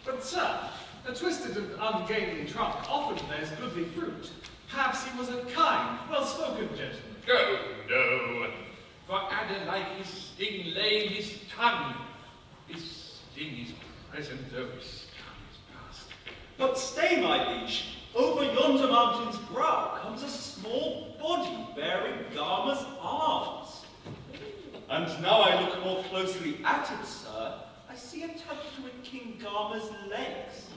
But, sir, a twisted and ungainly trunk often bears goodly fruit. Perhaps he was a kind, well-spoken gentleman. Oh, no. For Adelaide his sting lay in his tongue. His sting is present, though his tongue is past. But stay, my liege. Over yonder mountain's brow comes a small body bearing Gama's arms. And now I look more closely at it, sir, I see attached to it King Gama's legs.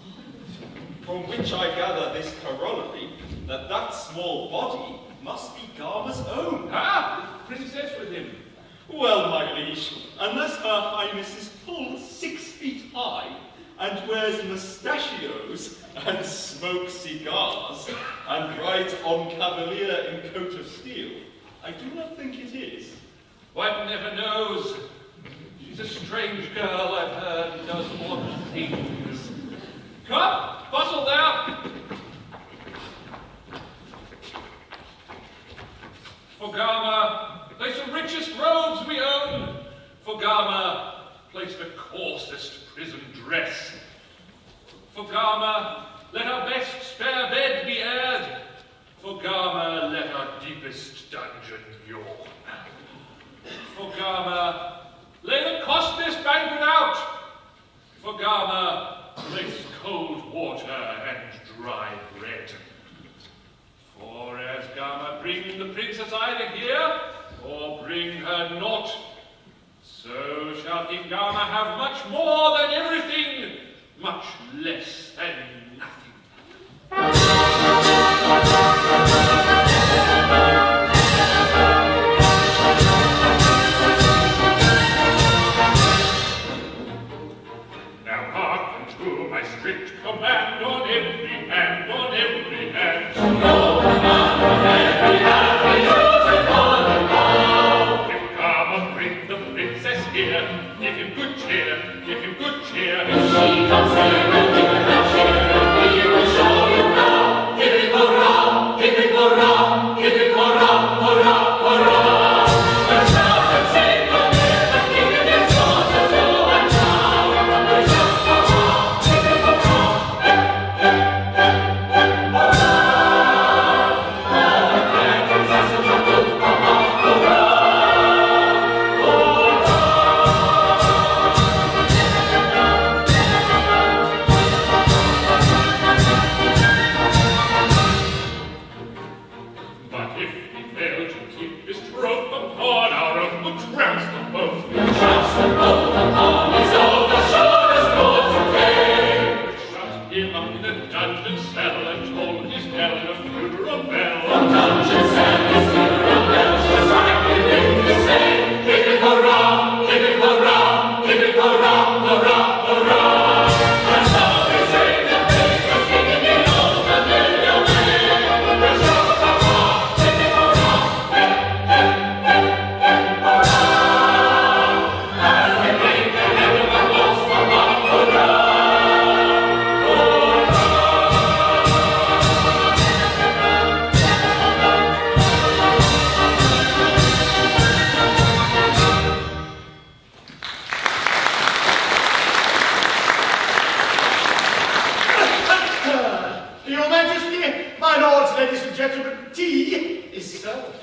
From which I gather this corollary, that that small body must be Gama's own. Ah, the princess with him. Well, my liege, unless her highness is full 6 feet high, and wears mustachios, and smokes cigars, and rides en cavalier in coat of steel, I do not think it is. One never knows. She's a strange girl, I've heard, does odd things. Come, bustle there! For Gama, place the richest robes we own. For Gama, place the coarsest prison dress. For Gama, let our best spare bed be aired. For Gama, let our deepest dungeon yawn. For Gama, lay the costliest banquet out. For Gama, place cold water and dry bread. For as Gama bring the princess either here, or bring her not, so shall King Gama have much more than everything, much less than nothing. Now hearken to my strict command on every hand, on every hand. No command on every hand, we choose to follow now. If Gama bring the princess here, give him good cheer, give him good cheer. If she comes here, we'll give him a cheer, we will show you now. Give him hurrah, give him hurrah, give him hurrah, hurrah, hurrah. Let's shout and sing on it, the king and his daughters go and now. Let's shout hurrah, give him hurrah, hurrah. All the fair princesses are good, hurrah, hurrah, hurrah. Your Majesty, my lords, ladies and gentlemen, tea is served.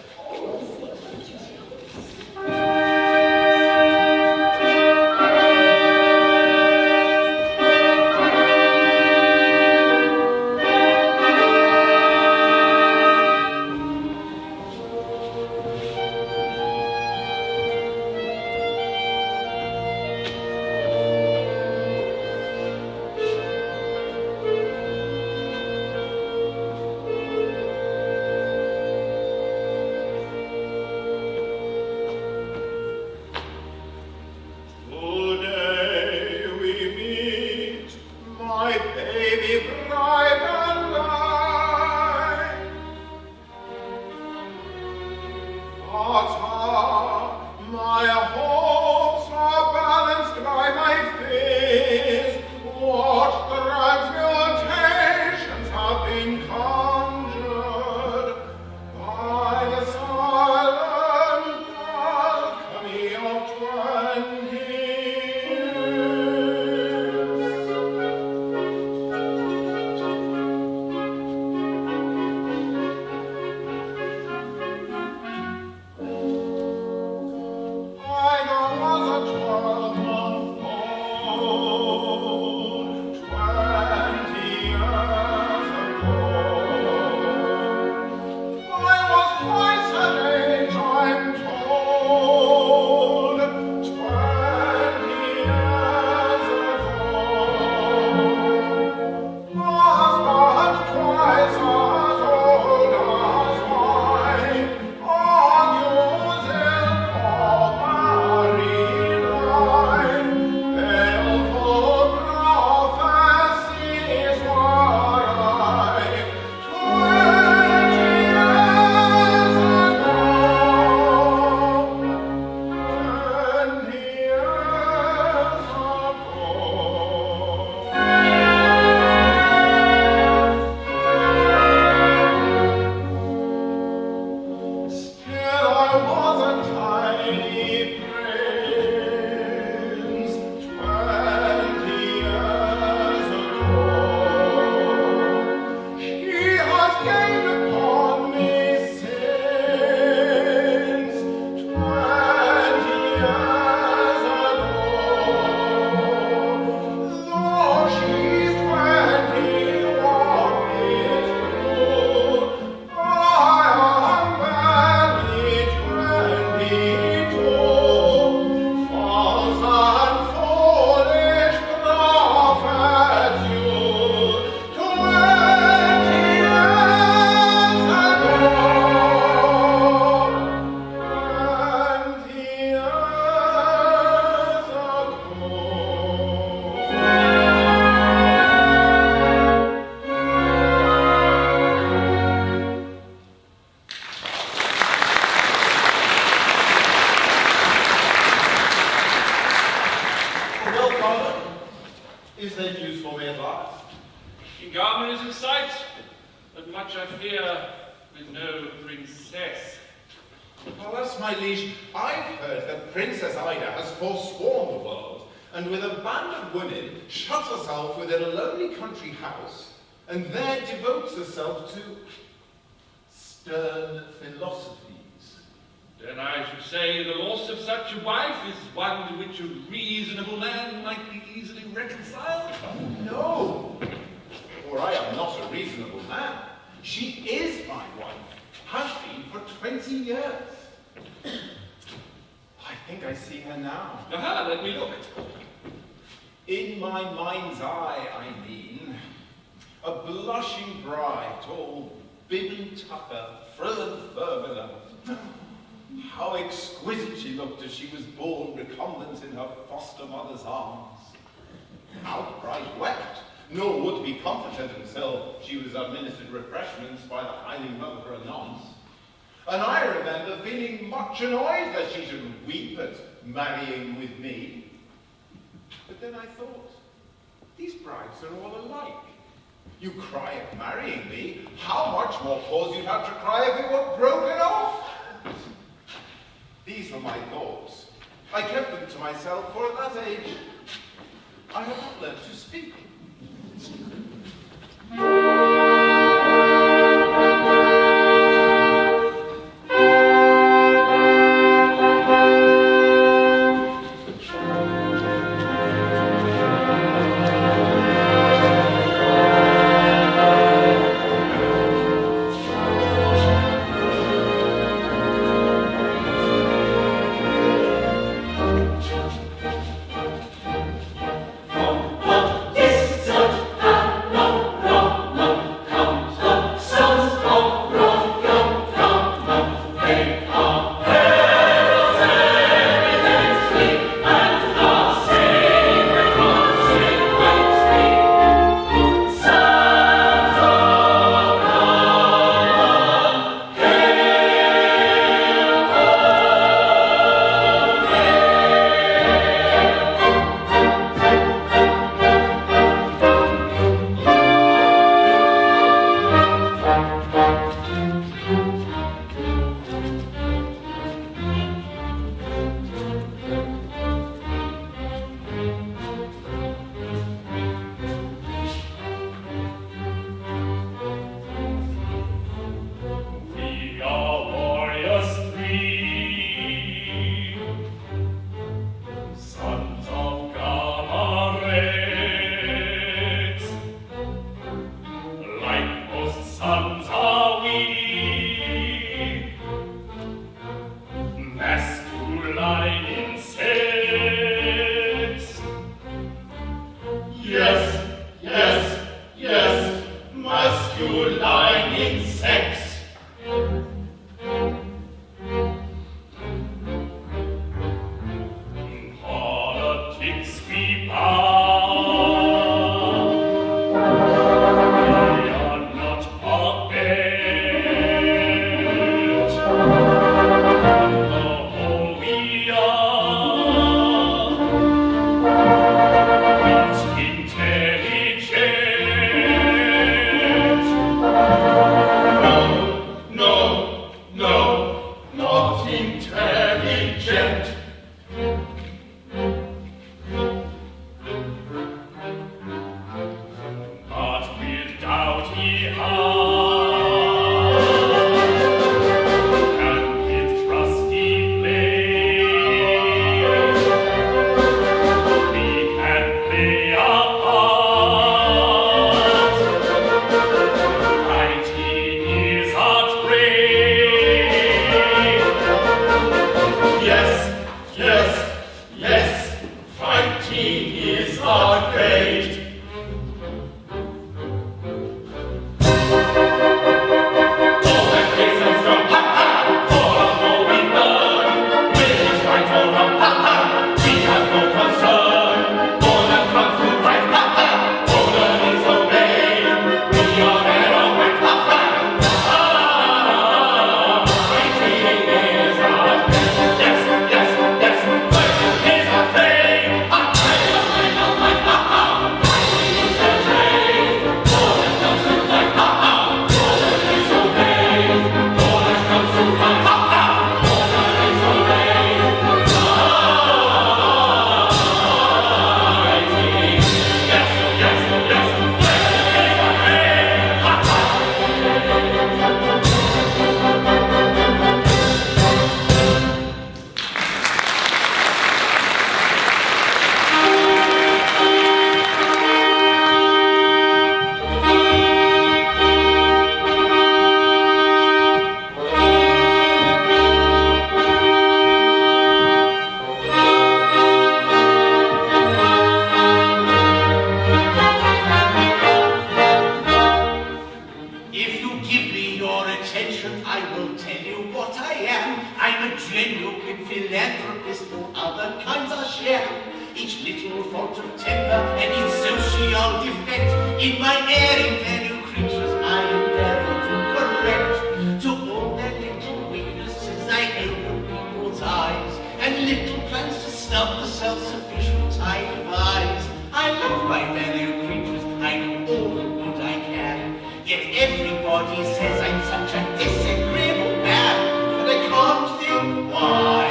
And there devotes herself to stern philosophies. Then I should say the loss of such a wife is one to which a reasonable man might be easily reconciled. No, for I am not a reasonable man. She is my wife, has been for 20 years. I think I see her now. Aha, let me look. In my mind's eye, I mean. A blushing bride, all bib and tucker, frill and furbelow. How exquisite she looked as she was borne recumbent in her foster mother's arms. How bride wept, nor would be comforted until she was administered refreshments by the highly mother of her nuns. And I remember feeling much annoyed that she should weep at marrying with me. But then I thought, these brides are all alike. You cry at marrying me, how much more cause you'd have to cry if it were broken off? These were my thoughts. I kept them to myself, for at that age, I had not learned to speak. I will tell you what I am. I'm a genuine philanthropist, all other kinds are sham. Each little fault of temper and each social defect in my erring fellow creatures I endeavor to correct. To all their little weaknesses I open people's eyes, and little plans to stop the self-sufficient I devise. I love my fellow creatures, I do all the good I can, yet everybody says I'm such a disagreeable man, and I can't think why.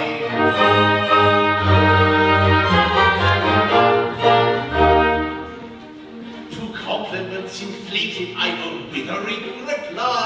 Compliments inflated, I will withering reply,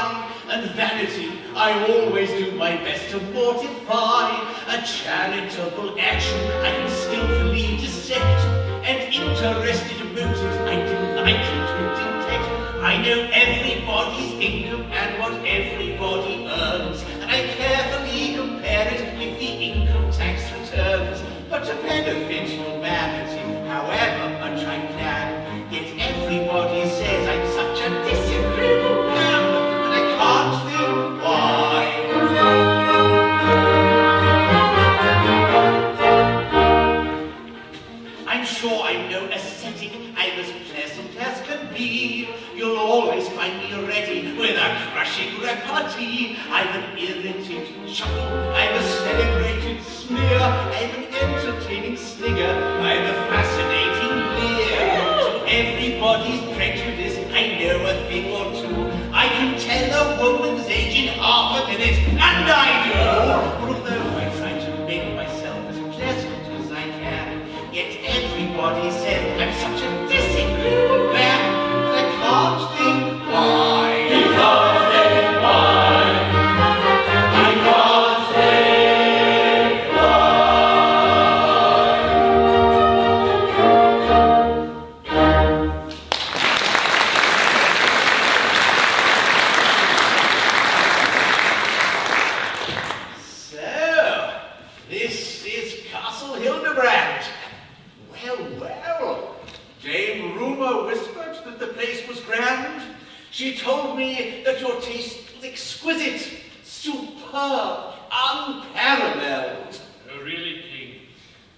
and vanity I always do my best to mortify. A charitable action I can skillfully dissect, and interested motives I delight to detect. I know everybody's income and what everybody earns, and I carefully compare it with the income tax returns. But to benefit humanity, however much I can, yet everybody says I'm such a disagreeable man, and I can't think why. I'm sure I'm no ascetic, I'm as pleasant as can be. You'll always find me ready with a crushing repartee. I'm an irritating chuckle, I'm a celebrated sneer, I'm an entertaining slinger, I'm a fascinating leer. To everybody's prejudice, I know a thing or two. I can tell a woman's age in half a minute, and I do. Although I try to make myself as pleasant as I can, yet everybody says I'm such a disagreeable man, and I can't think why. You can't think why. I can't think So, this is Castle Hildebrand. Well, Dame Rumour whispered that the place was grand. She told me that your taste was exquisite, superb, unparalleled. Oh, really, King?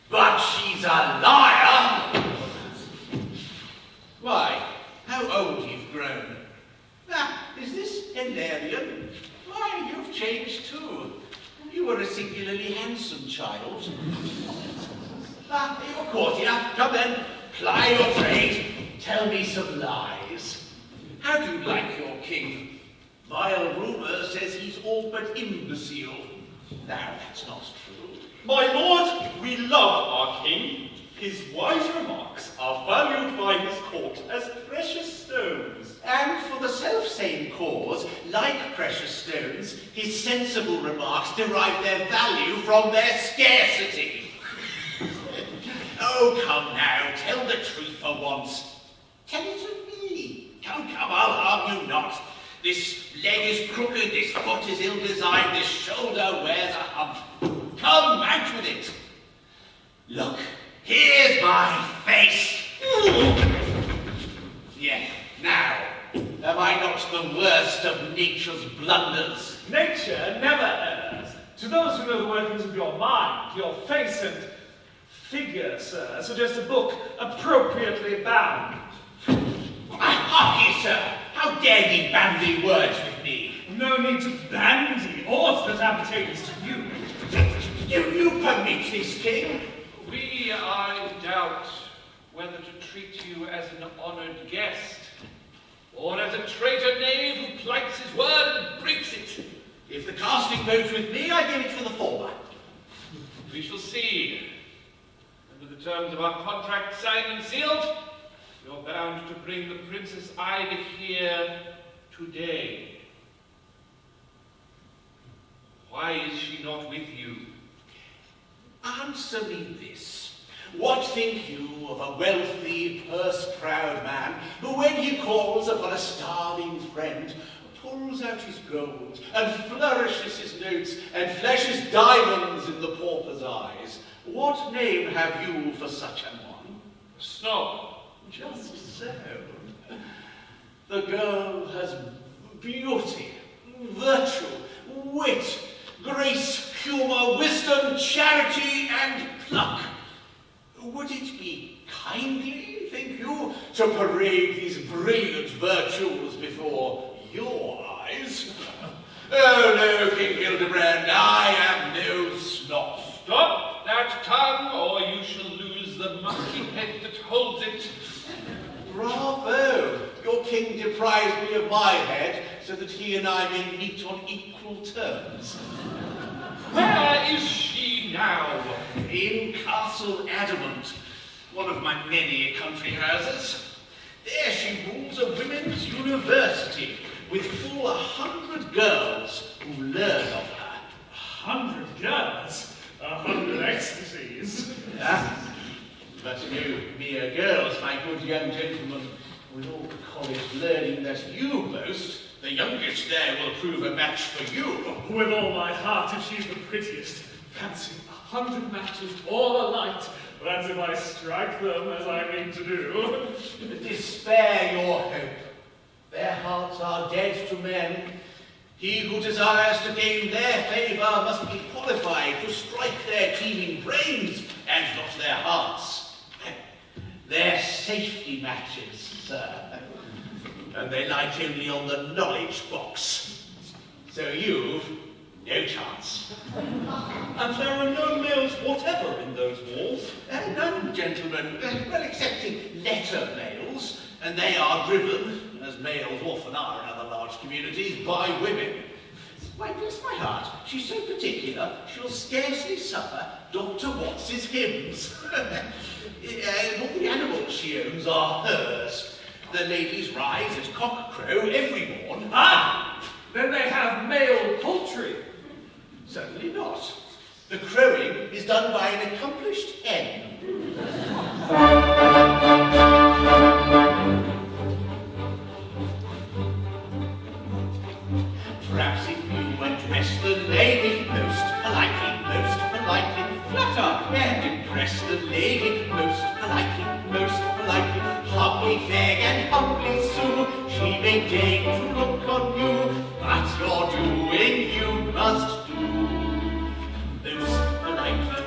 But she's a liar! Why, how old you've grown. Ah, is this Hilarion? Why, you've changed too. You were a singularly handsome child. Ah, your courtier, come then, ply your trade. Tell me some lies. How do you like your king? Vile rumour says he's all but imbecile. Now, that's not true. My lord, we love our king. His wise remarks are valued by his court as precious stones. And for the self-same cause, like precious stones, his sensible remarks derive their value from their scarcity. Oh, come now, tell the truth for once. Tell it to me. Come, I'll harm you not. This leg is crooked, this foot is ill-designed, this shoulder wears a hump. Come, out with it. Look, here's my face. Yeah, now, am I not the worst of nature's blunders? Nature never errs. To those who know the workings of your mind, your face and figure, sir, suggest a book appropriately bound. Harkye, sir, how dare ye bandy words with me? No need to bandy aught that appertains to you. Do you permit this, king? We are in doubt whether to treat you as an honored guest, or as a traitor knave who plights his word and breaks it. If the casting votes with me, I give it for the former. We shall see. Under the terms of our contract signed and sealed, you're bound to bring the Princess Ida here today. Why is she not with you? Answer me this. What think you of a wealthy, purse-proud man who, when he calls upon a starving friend, pulls out his gold and flourishes his notes and flashes diamonds in the pauper's eyes? What name have you for such an one? Snob. Just so. The girl has beauty, virtue, wit, grace, humour, wisdom, charity, and pluck. Would it be kindly, think you, to parade these brilliant virtues before your eyes? Oh no, King Gilbert, I am no snob. Stop that tongue, or you shall lose the monkey head that holds it. Bravo! Your king deprives me of my head so that he and I may meet on equal terms. Where is she now? In Castle Adamant, one of my many country houses. There she rules a women's university with full 100 girls who learn of her. 100 girls, 100 ecstasies. But no mere girls, my good young gentleman. With all the college learning that you boast, the youngest there will prove a match for you. With all my heart, if she's the prettiest. Fancy 100 matches all alike. That's if I strike them, as I mean to do. Despair your hope. Their hearts are dead to men. He who desires to gain their favour must be qualified to strike their teeming brains and not their hearts. They're safety matches, sir. And they light only on the knowledge box. So you've no chance. And there are no males whatever in those walls. None, gentlemen, well, excepting letter males, and they are driven, as males often are in other large communities, by women. Why, bless my heart, she's so particular, she'll scarcely suffer Dr. Watts's hymns. All the animals she owns are hers. The ladies rise at cockcrow every morn. Ah! Then they have male poultry. Certainly not. The crowing is done by an accomplished hen. Perhaps if you address the lady most politely, flatter and impress the lady most politely, humbly beg and humbly sue, she may deign to look on you, but your doing you must do. Most politely,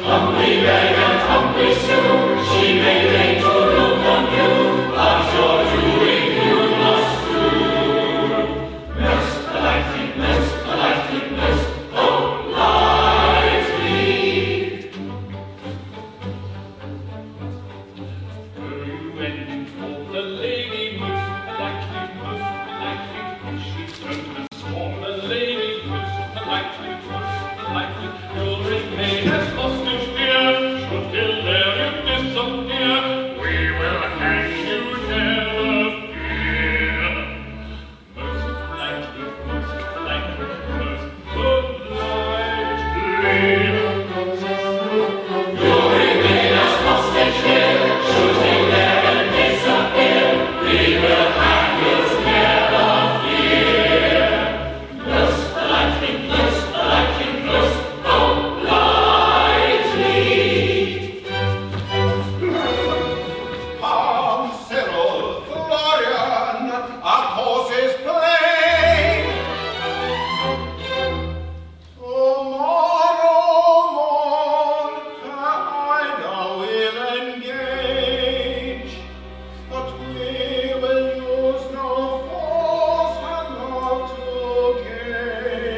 humbly beg and humbly sue, she may deign to look on you, but your doing you must do. Most politely, most politely. You went for the lady most politely, she's going to scorn the lady most politely, you'll remain as hostage dear, should till there you disappear, we will hang you, never fear. Most politely, most politely. You'll remain as hostage here, should till there you disappear, we will hang you, never fear. Most politely, most politely. Come, Cyril, Florian, our course is plain. Tomorrow morn, I now will engage, but we will use no force and not to gain.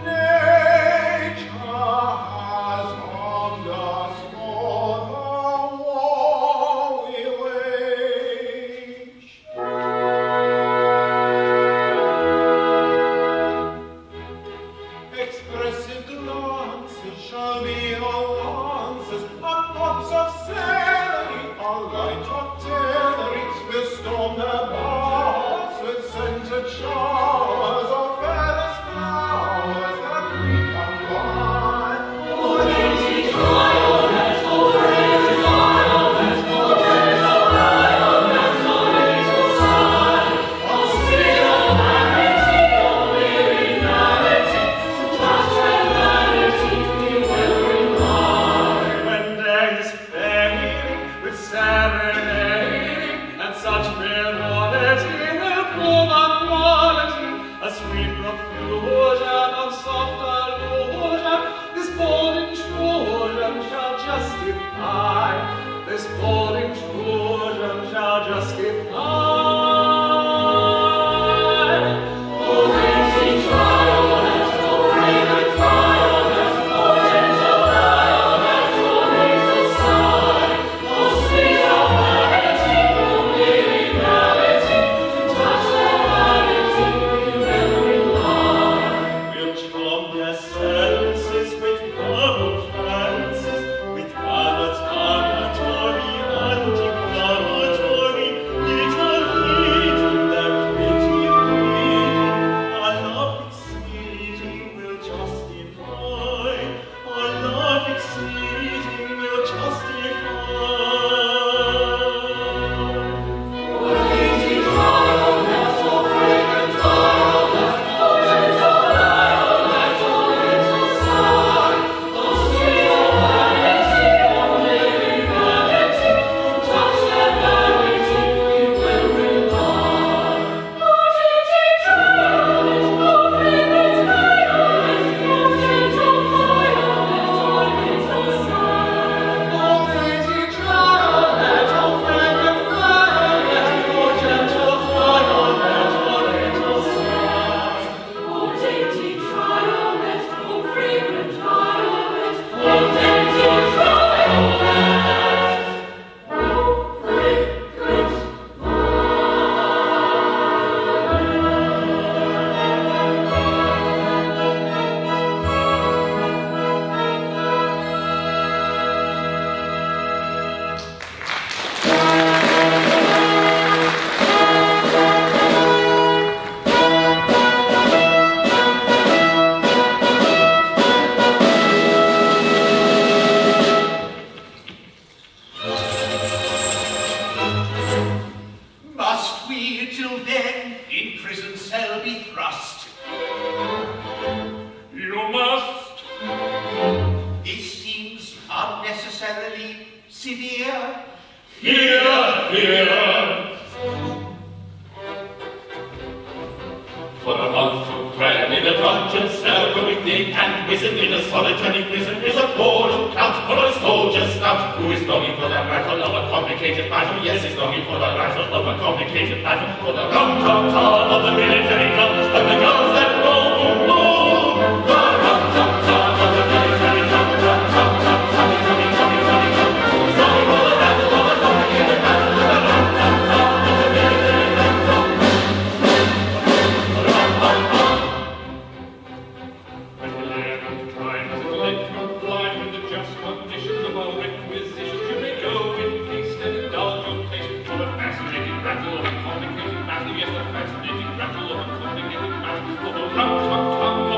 Nature has armed us for the war we wage. Expressive glances shall be our lances, a pops of celery, a light artillery, will storm their bowers with scented showers of fairest flowers that we come by. When there is justify, this bold intrusion shall justify. Come,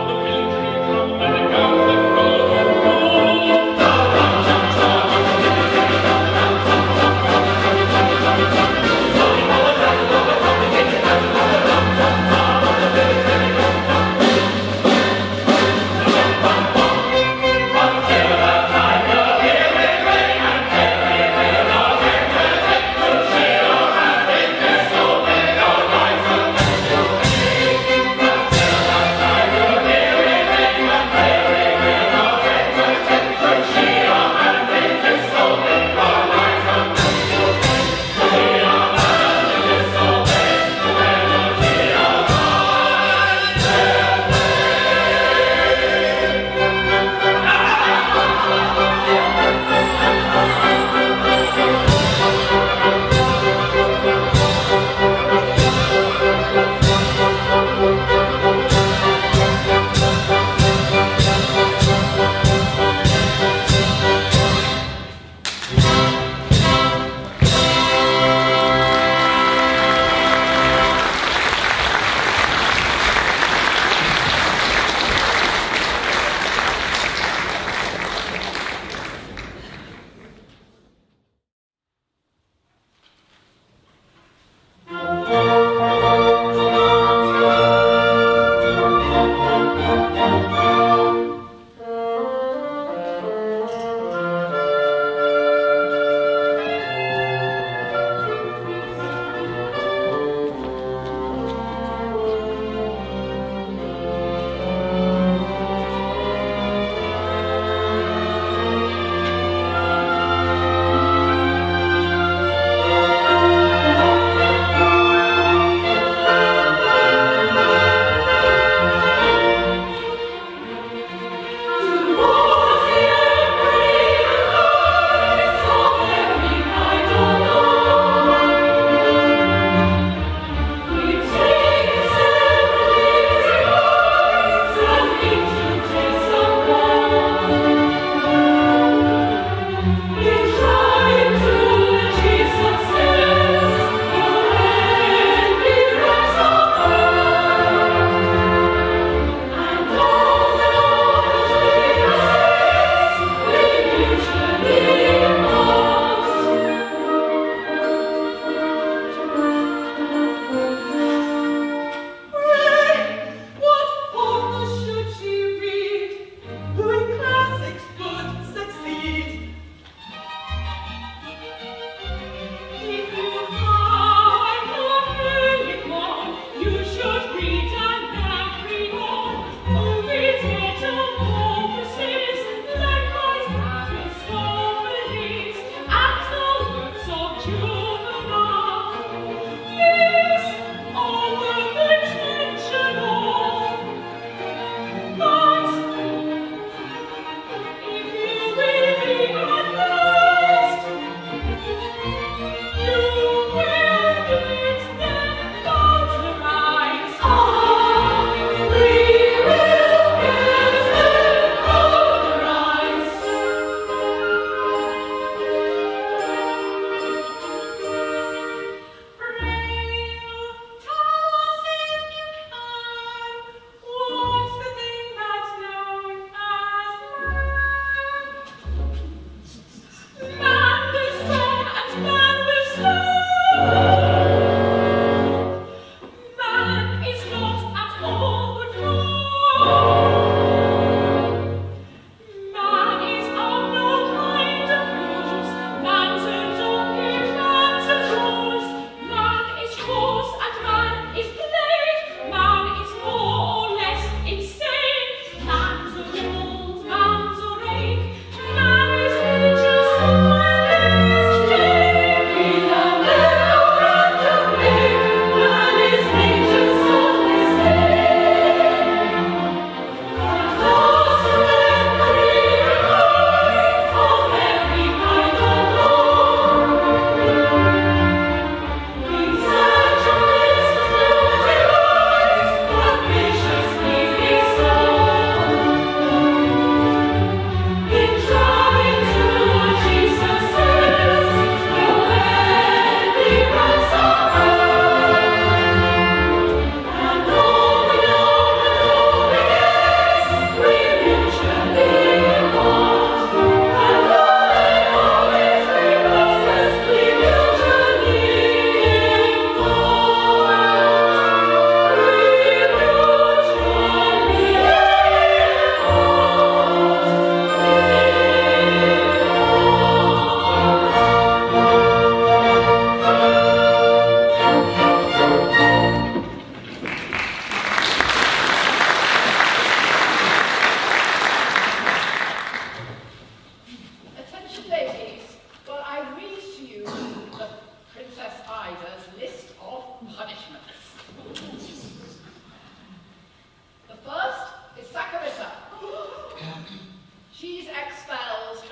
She's expelled.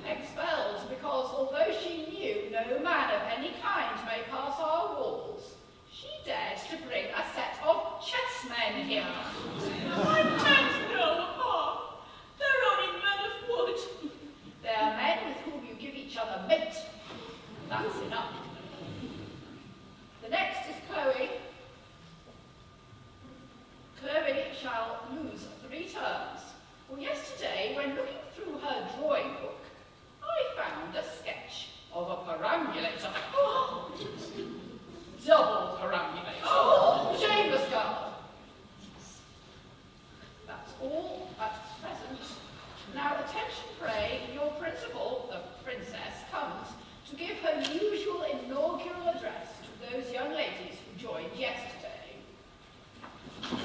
Expelled because although she knew no man of any kind may pass our walls, she dared to bring a set of chessmen here. My friends know apart. They're only men of wood. They are men with whom you give each other mint. That's enough. The next is Chloe. Chloe shall lose 3 terms. Well, yesterday, when looking through her drawing book, I found a sketch of a perambulator. Oh, double perambulator. Oh, shameless girl. That's all at present. Now, attention pray, your principal, the princess, comes to give her usual inaugural address to those young ladies who joined yesterday. We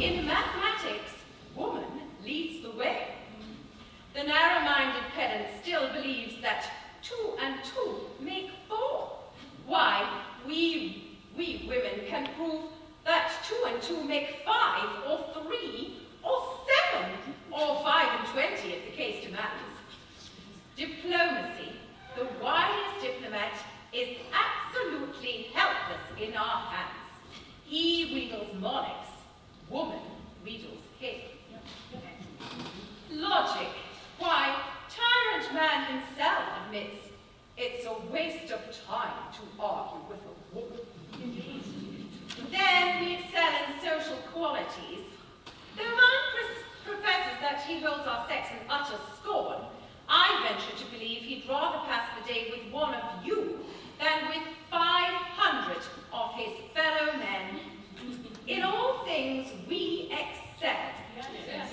In mathematics, woman leads the way. The narrow-minded pedant still believes that 2 and 2 make 4. Why, we women can prove that 2 and 2 make 5, or 3, or 7, or 5 and 20 if the case demands. Diplomacy, the wiliest diplomat, is absolutely helpless in our hands. He wheedles monarchs, woman wheedles him. Logic, why, tyrant man himself admits it's a waste of time to argue with a woman. Indeed. Then we excel in social qualities. Though mine professes that he holds our sex in utter scorn, I venture to believe he'd rather pass the day with one of you than with 500 of his fellow men. In all things we excel. Yes.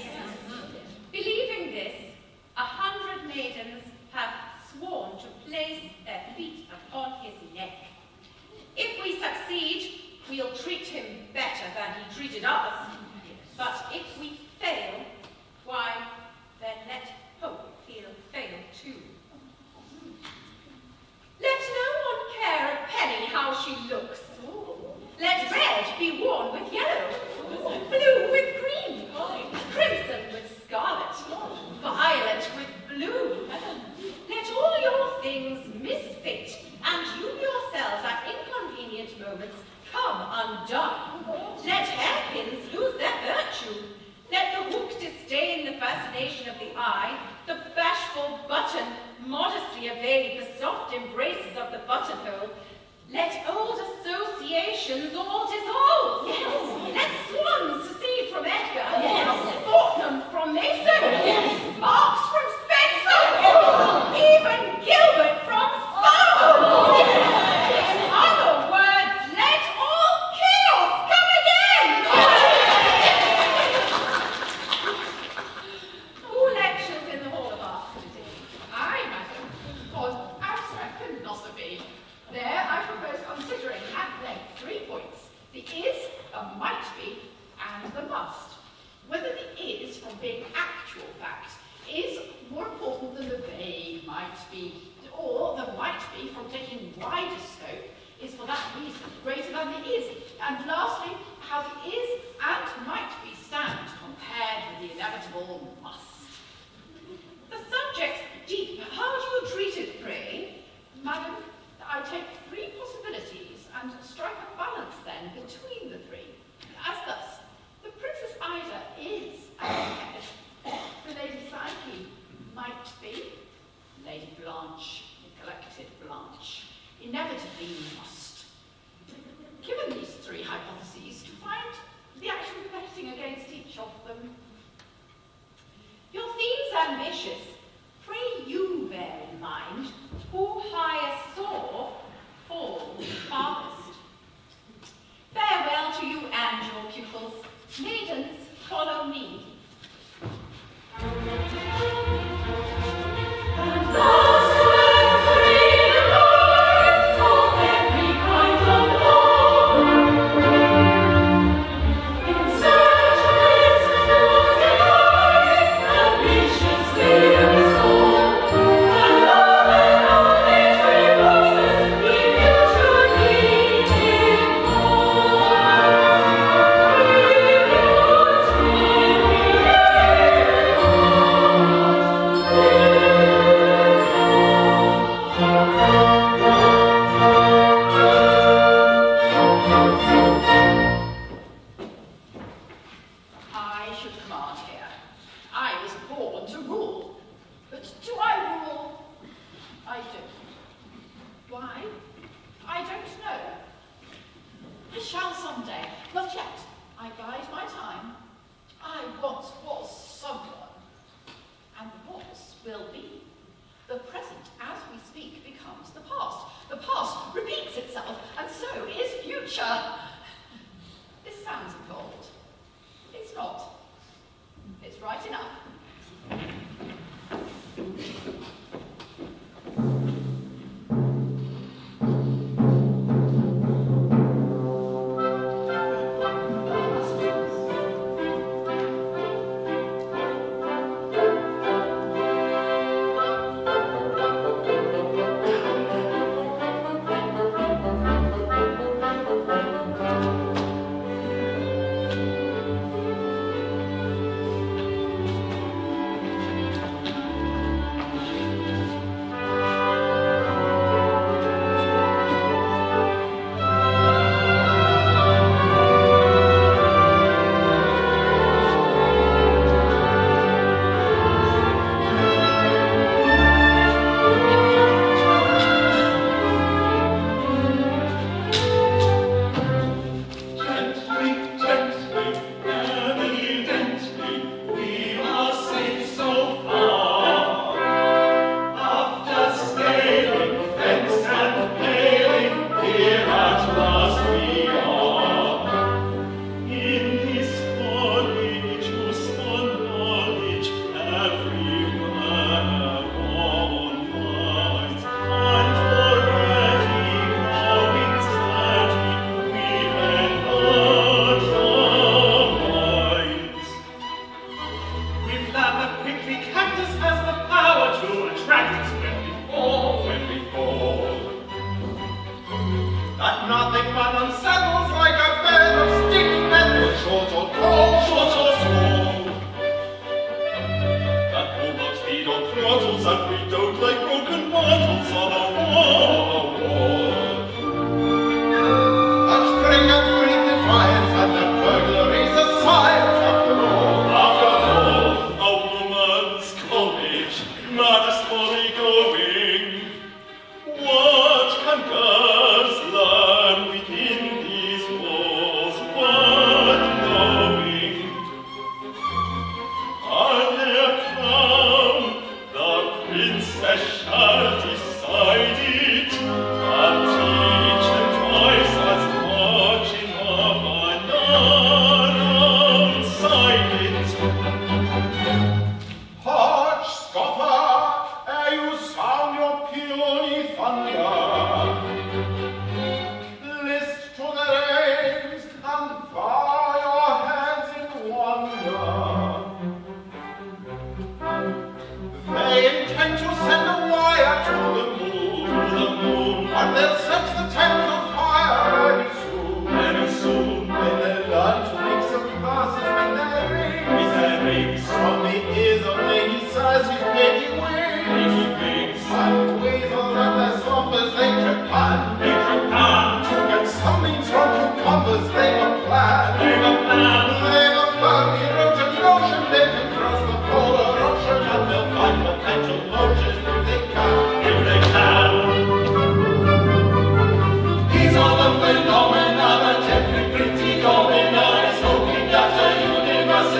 Believing this, 100 maidens have sworn to place their feet upon his neck. If we succeed, we'll treat him better than he treated us. But if we fail, why, then let hope fail too. Let no one care a penny how she looks. Let red be worn with yellow, blue with green, crimson with scarlet, violet with blue. Let all your things misfit, and you yourselves at inconvenient moments come undone. Let hairpins lose their virtue. Let the hook disdain the fascination of the eye, the bashful button modestly evade the soft embraces of the buttonhole. Let old associations all dissolve. Yes. Let swans secede from Edgar. Yes. Fortnum from Mason. Yes. Marx from Spencer. Yes. Even Gilbert from Sullivan. Yes. In other words, let all chaos come again. Who lectures in the Hall of Arts today? I, madam, on abstract philosophy. There I propose considering at length 3 points: the is, the might be, and the must. Whether the is, from being actual fact, is more important than the vague might be, or the might be, from taking wider scope, is for that reason greater than the is. And lastly, how the is and might be stand compared with the inevitable must. The subject's deep. How do you treat it, pray? Madam, I take 3 possibilities and strike a balance then between the 3. As thus, the Princess Ida is, the Lady Psyche might be, Lady Blanche, neglected Blanche, inevitably must. Given these 3 hypotheses, to find the actual betting against each of them. Your theme's ambitious. Pray you bear in mind, who highest saw, falls farthest. Farewell to you and your pupils. Maidens, follow me.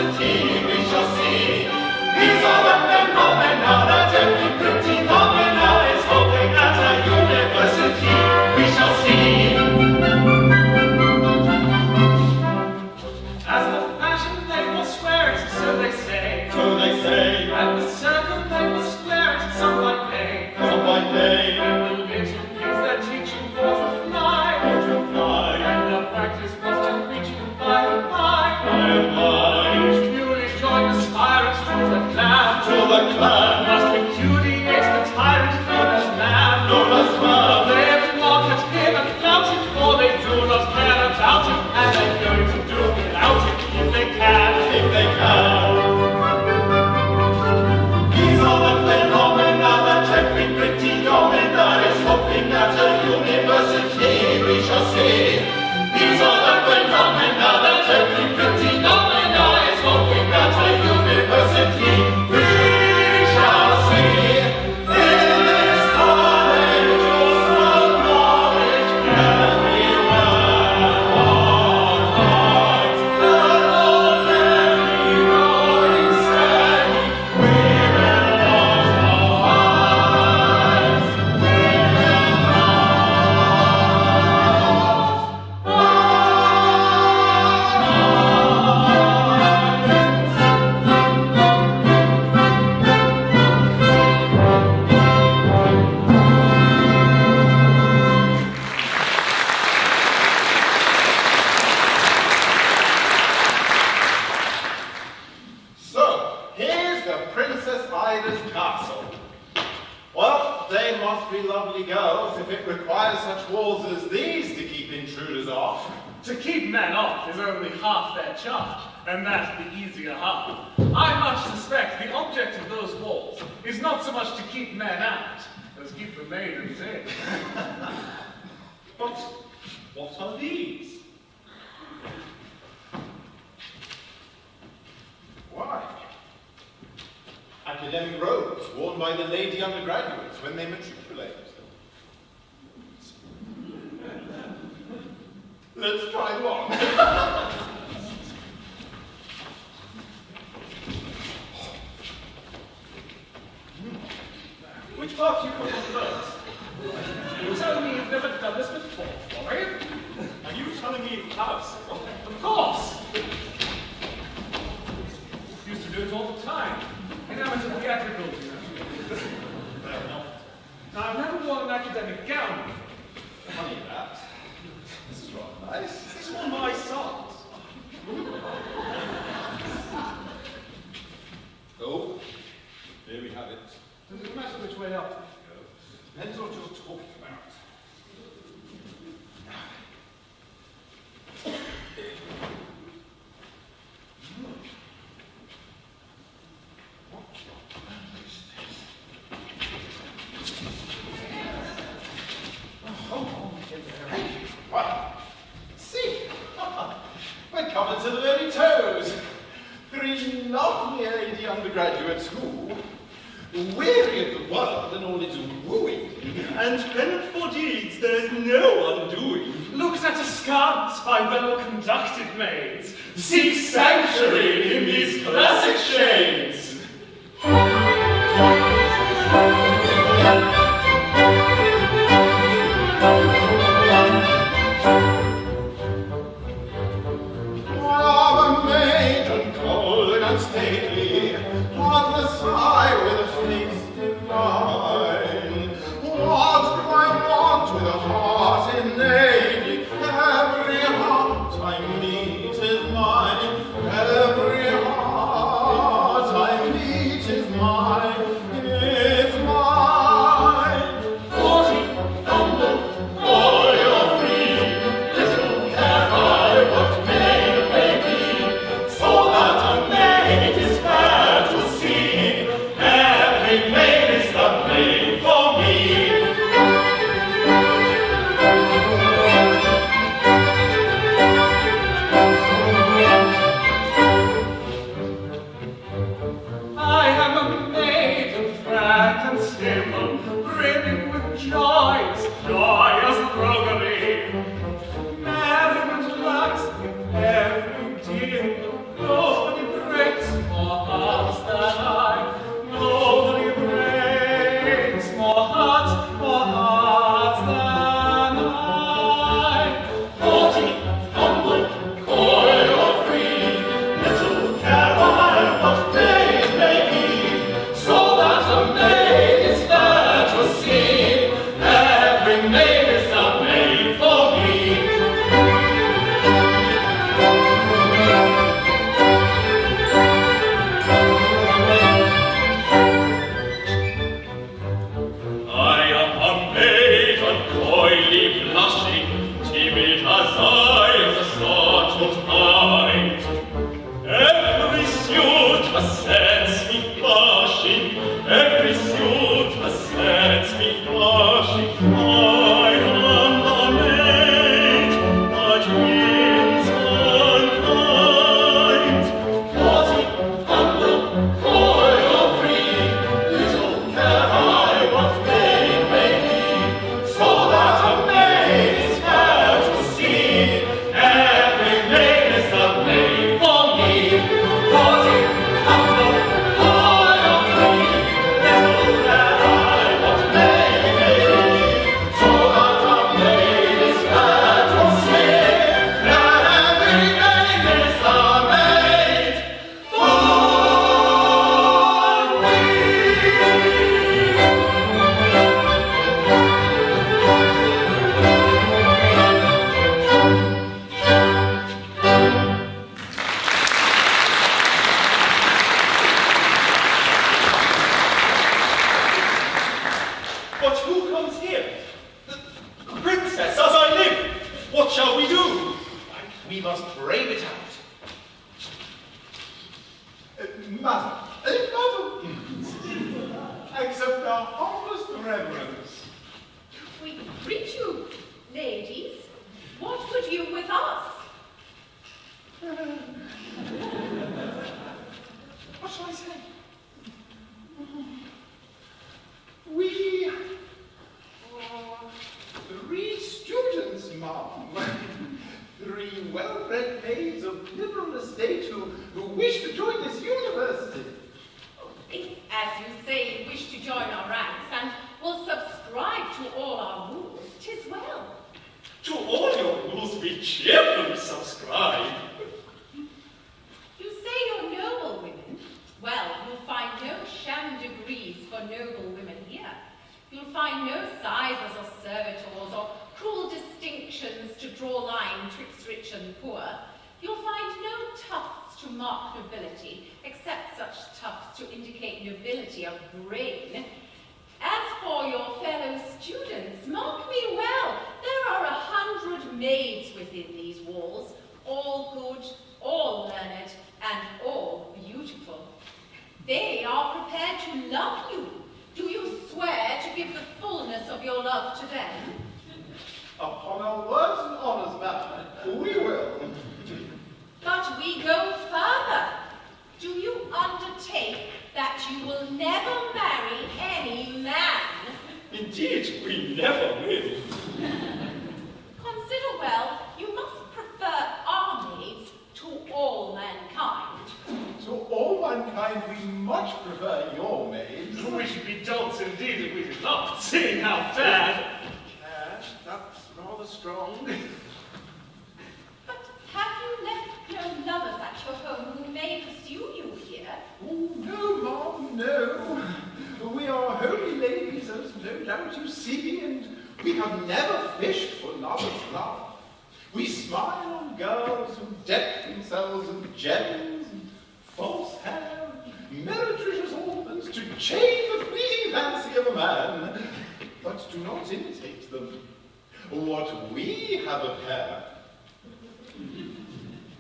university, we shall see. These are the phenomena that every pretty nomina is hoping at a university, we shall see. As the fashion they will swear it, so they say. So they say, And the circle they will square it, some by day. some by day, And the little pigs their teaching for to fly. to fly, And the practice was to reaching by and by. by and by, Each newly joined aspirant to the clan. to the clan, Must repudiate the tyrant known as man. known as man. They have mocked at him and flouted, for they do not care about him, and they're going to do without him if they can. If they can. These are the phenomena that every pretty nomina is hoping at a university, we shall see. These are the phenomena that every pretty nomina is hoping at a university, we shall see. In this college, useful knowledge can be learned on heart. The Lord very glory said, we will not arise. We will So, here's the Princess Ida's castle. Well, they must be lovely girls if it requires such walls as these to keep intruders off. To keep men off is only half their charge, and that's the easier half. I much suspect the object of those walls is not so much to keep men out, as keep the maidens in. But what are these? Why? Academic robes worn by the lady undergraduates when they matriculate. Let's try one. Which part do you put on first? You tell me you've never done this before, Florian? Are you telling me you have? Of course! Used to do it all the time. In amateur theatricals, you know. Fair enough. Now, I've never worn an academic gown before. Funny that. This is rather nice. Is this one my son's? Oh, here we have it. Does it matter which way up? Depends what you're talking about. Well, see, we're covered to the very toes. Three lovely lady undergraduates who, weary of the world and all its wooing, And pennant for deeds there's no undoing. Looked at askance by well-conducted maids. Seek sanctuary in these classic shades. I'm a maiden cold and stately, on the side with a face divine. What do I want with a heart innately? Every heart I meet is mine. Every heart I meet is mine. Is mine. Naughty, humble, all you're free. Little care I what may be, so that a maid is fair to see. Every maid is the maid for me. I am a maiden, frank and simple, brimming with joys, joyous roguery. Merriment lurks in every dimple, nobody Madam, accept our humblest reverence. We greet you, ladies. What would you with us? What shall I say? We are 3 students, ma'am. 3 well-bred maids of liberal estate who wish to join this university. If, as you say, you wish to join our ranks and will subscribe to all our rules, 'tis well. To all your rules we cheerfully subscribe. You say you're noble women. Well, you'll find no sham degrees for noble women here. You'll find no sizes or servitors or cruel distinctions to draw line twixt rich and poor. You'll find no tufts to mark nobility, except such tufts to indicate nobility of brain. As for your fellow students, mark me well, there are 100 maids within these walls, all good, all learned, and all beautiful. They are prepared to love you. Do you swear to give the fullness of your love to them? Upon our words and honours, madam, we will. But we go further. Do you undertake that you will never marry any man? Indeed, we never will. Consider well, you must prefer our maids to all mankind. To all mankind, we much prefer your maids. We should be dolts indeed if we did not, seeing how fair. Cash, that's rather strong. But have you left no lovers at your home who may pursue you here? Oh, no, ma'am, no. We are holy ladies, as no doubt you see, and we have never fished for lovers' love. We smile on girls who deck themselves in gems and false hair, and meretricious ornaments to chain the fleeting fancy of a man, but do not imitate them. What we have of hair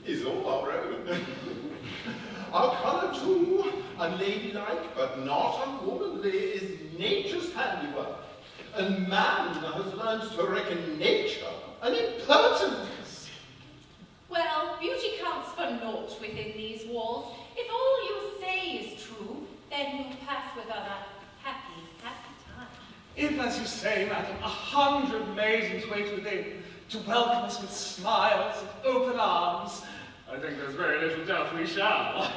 is all our own. Our colour, too, unladylike but not unwomanly, is nature's handiwork, and man has learned to reckon nature an impertinence. Well, beauty counts for naught within these walls. If all you say is true, then you pass with us a happy, happy time. If, as you say, madam, 100 maidens wait within to welcome us with smiles and open arms, I think there's very little doubt we shall.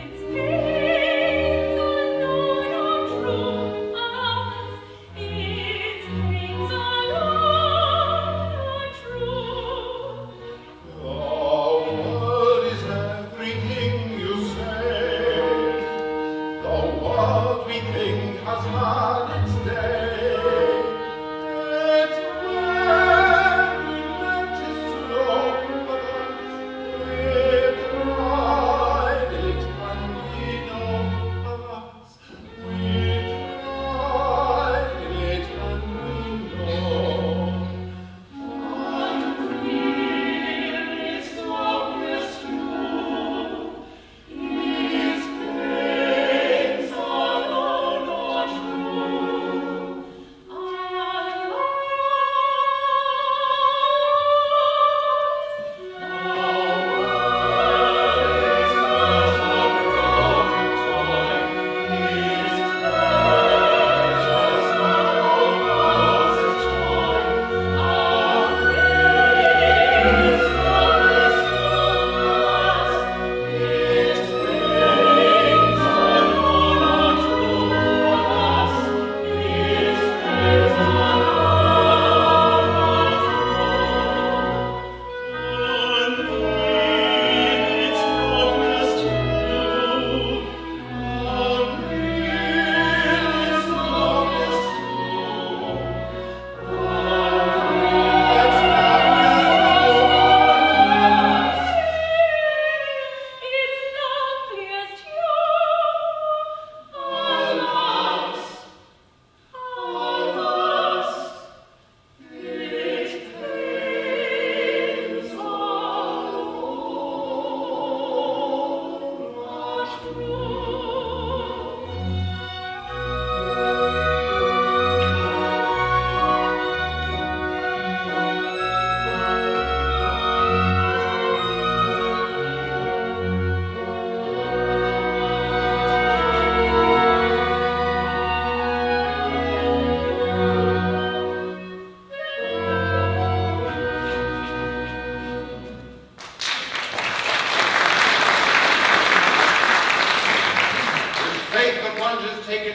It's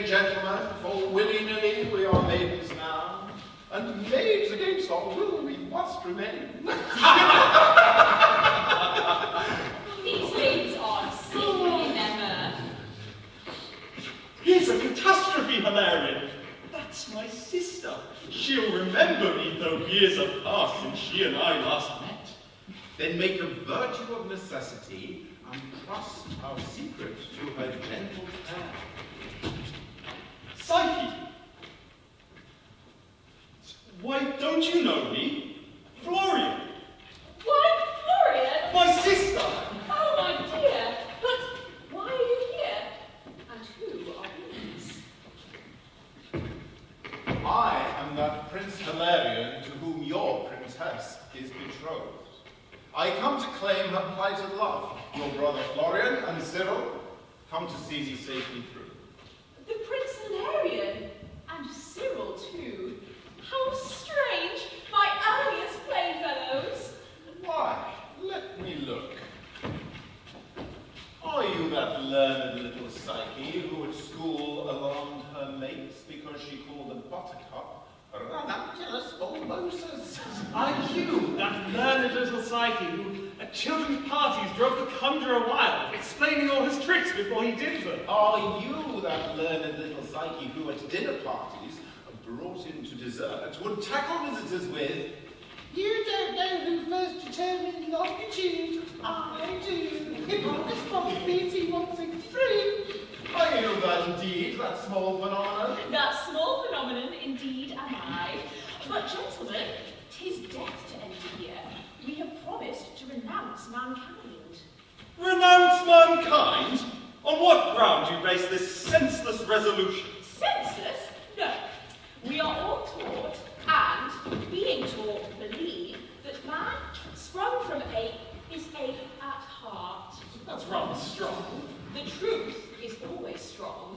gentlemen, for willy-nilly we are maidens now, and maids against our will we must remain. These ladies are secretly in their mirth. Here's a catastrophe, Hilarion. That's my sister. She'll remember me, though years have passed since she and I last met. Then make a virtue of necessity and trust our secret to her gentle care. Psyche. Why, don't you know me? Florian. Why, Florian? My sister. Oh, my dear. But why are you here? And who are these? I am that Prince Hilarion to whom your princess is betrothed. I come to claim her plighted love. Your brother Florian and Cyril come to see me safely through. The Prince Hilarion. And Cyril, too. How strange. My earliest playfellows. Why, let me look. Are you that learned little Psyche who at school alarmed her mates because she called a buttercup ranunculus bulbosus? Are you that learned little Psyche who at children's parties drove the conjurer wild, explaining all his tricks before he did them? Are you that learned little Psyche who at dinner parties, brought into dessert, would tackle visitors with, "You don't know who first determined longitude. I do. Hippocampus from BC 163. Are you that indeed, that small phenomenon? That small phenomenon indeed am I. But gentlemen, 'tis death to enter here. We have promised to renounce mankind. Renounce mankind? On what ground do you base this senseless resolution? Senseless? No. We are all taught, and being taught, believe that man sprung from ape is ape at heart. That's rather strong. The truth is always strong.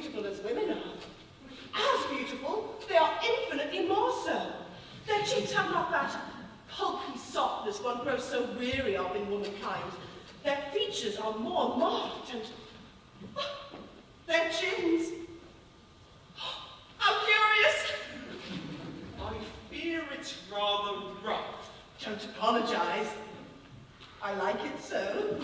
beautiful as women are. As beautiful, they are infinitely more so. Their cheeks have not that pulpy softness one grows so weary of in womankind. Their features are more marked, and their chins. How curious! I fear it's rather rough. Don't apologize. I like it so.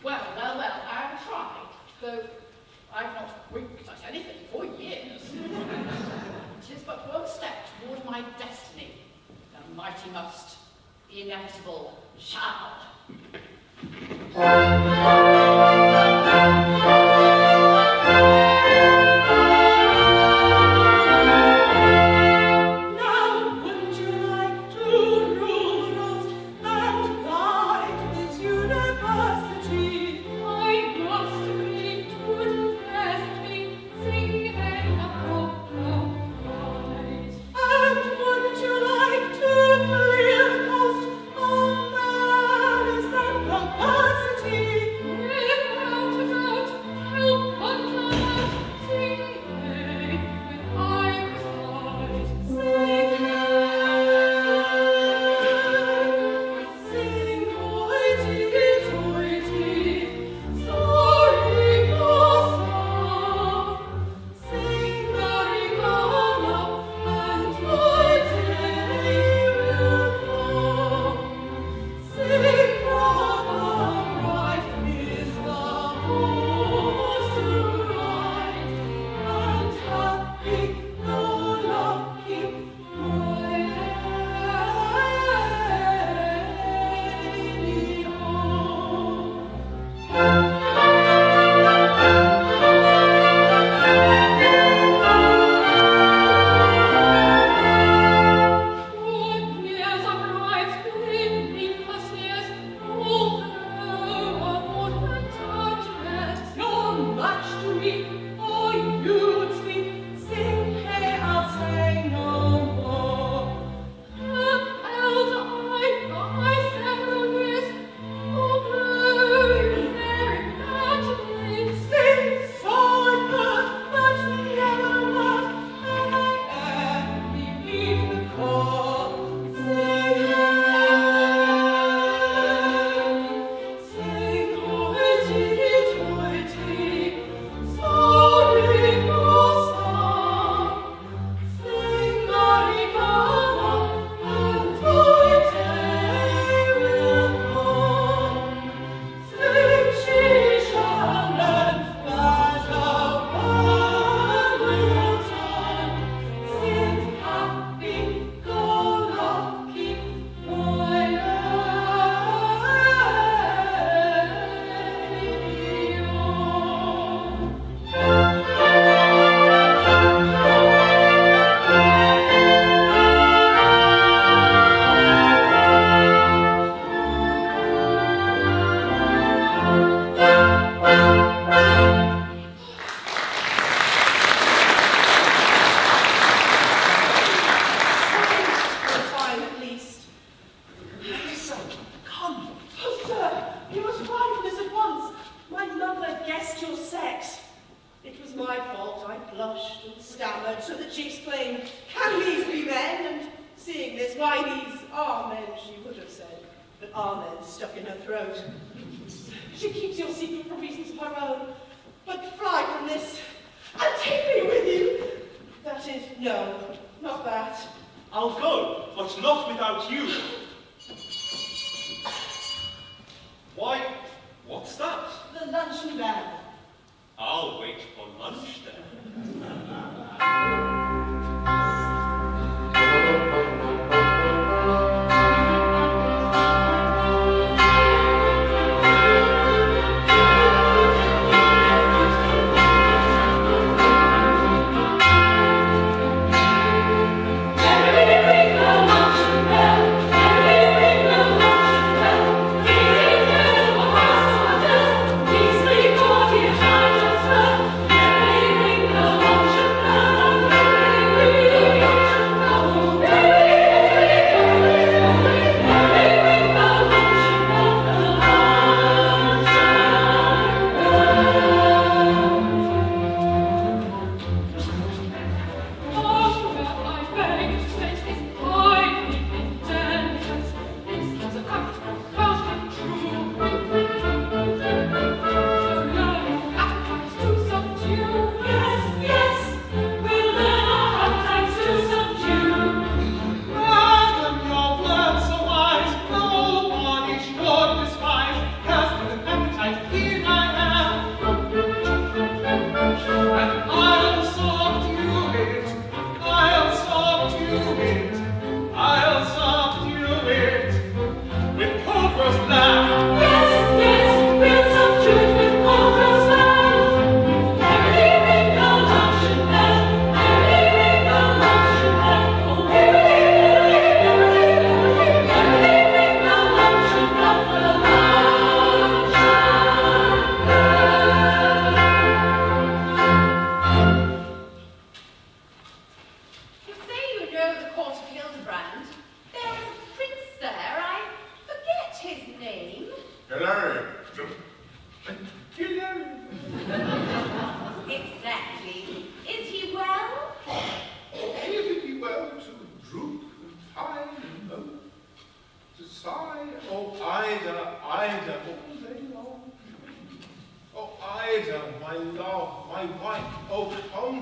Well, I have tried, though I've not winked at anything for mighty must, the inevitable shall. Please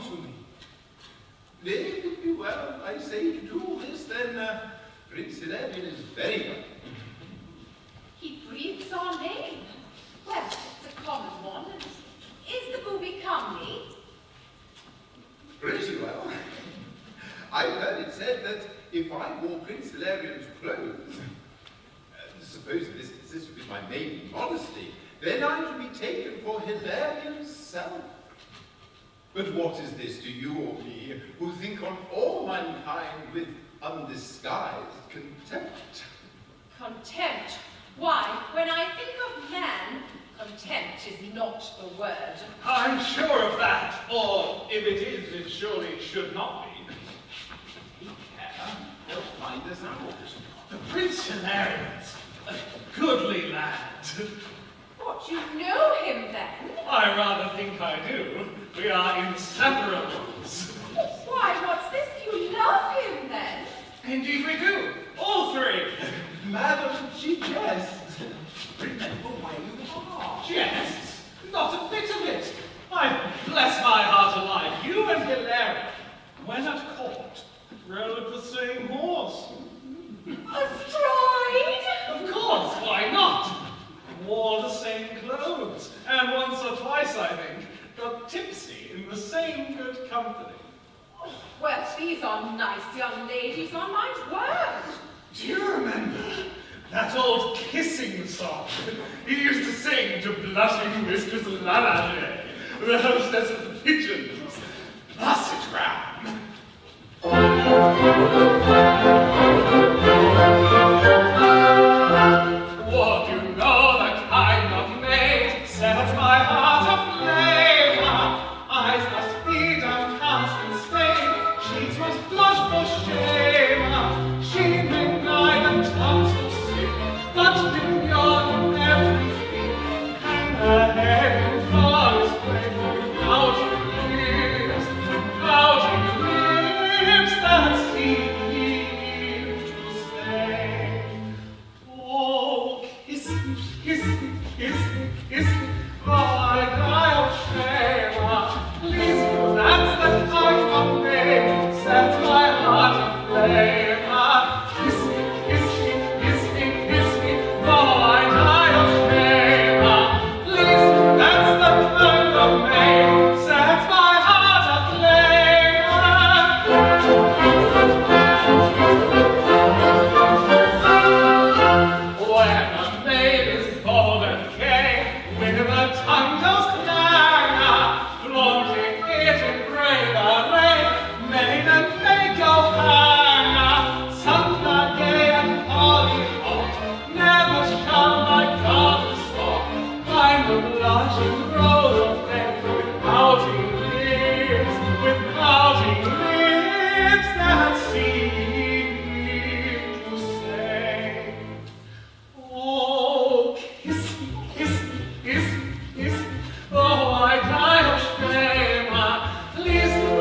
to me. Very well, I say to do this, then Prince Hilarion is very welcome. He breathes our name. Well, it's a common one. And is the booby comely? Pretty well. I've heard it said that if I wore Prince Hilarion's clothes, supposing this consists with my maiden modesty, then I should be taken for Hilarion's self. But what is this to you or me, who think on all mankind with undisguised contempt? Contempt? Why, when I think of man, contempt is not the word. I'm sure of that, or if it is, it surely should not be. Take care, they'll find us out. The Prince Hilarious, a goodly lad. What, you know him then? I rather think I do. We are inseparables. Why, what's this? You love him then? Indeed we do, all three. Madam, she jests. Remember where you are. Jests? Not a bit of it. I bless my heart alive. You and Hilarion, when at court, rode the same horse. Astride? Of course, why not? Wore the same clothes, and once or twice, I think, got tipsy in the same good company. Well, these are nice young ladies, on my word. Do you remember that old kissing song he used to sing to blushing Mistress Lalage, the hostess of the pigeons? Pass it round. What you know the kind of maid sets my heart aflame. Eyes must be downcast and stained, cheeks must blush for shame. She may neither tongues of sin, but demure in everything, and her head in flawless grace, with pouting lips that seem to say, oh, kiss me, kiss me, kiss me, kiss me, oh, I die of shame. Please, that's the kind of name sets my heart aflame. Kiss me, kiss me, kiss me, kiss me, oh, I die of shame. Please, that's the kind of name sets my heart aflame. When a maid is bold and gay, with her tongue goes clang, flaunting it in brave array, maiden may go hang. Sunflower gay and holly hot, never shall my garden spot find the blushing rose of fame, with pouting lips that seem to say, oh, kiss me, kiss me, kiss me, kiss me, oh, I die of shame. Please do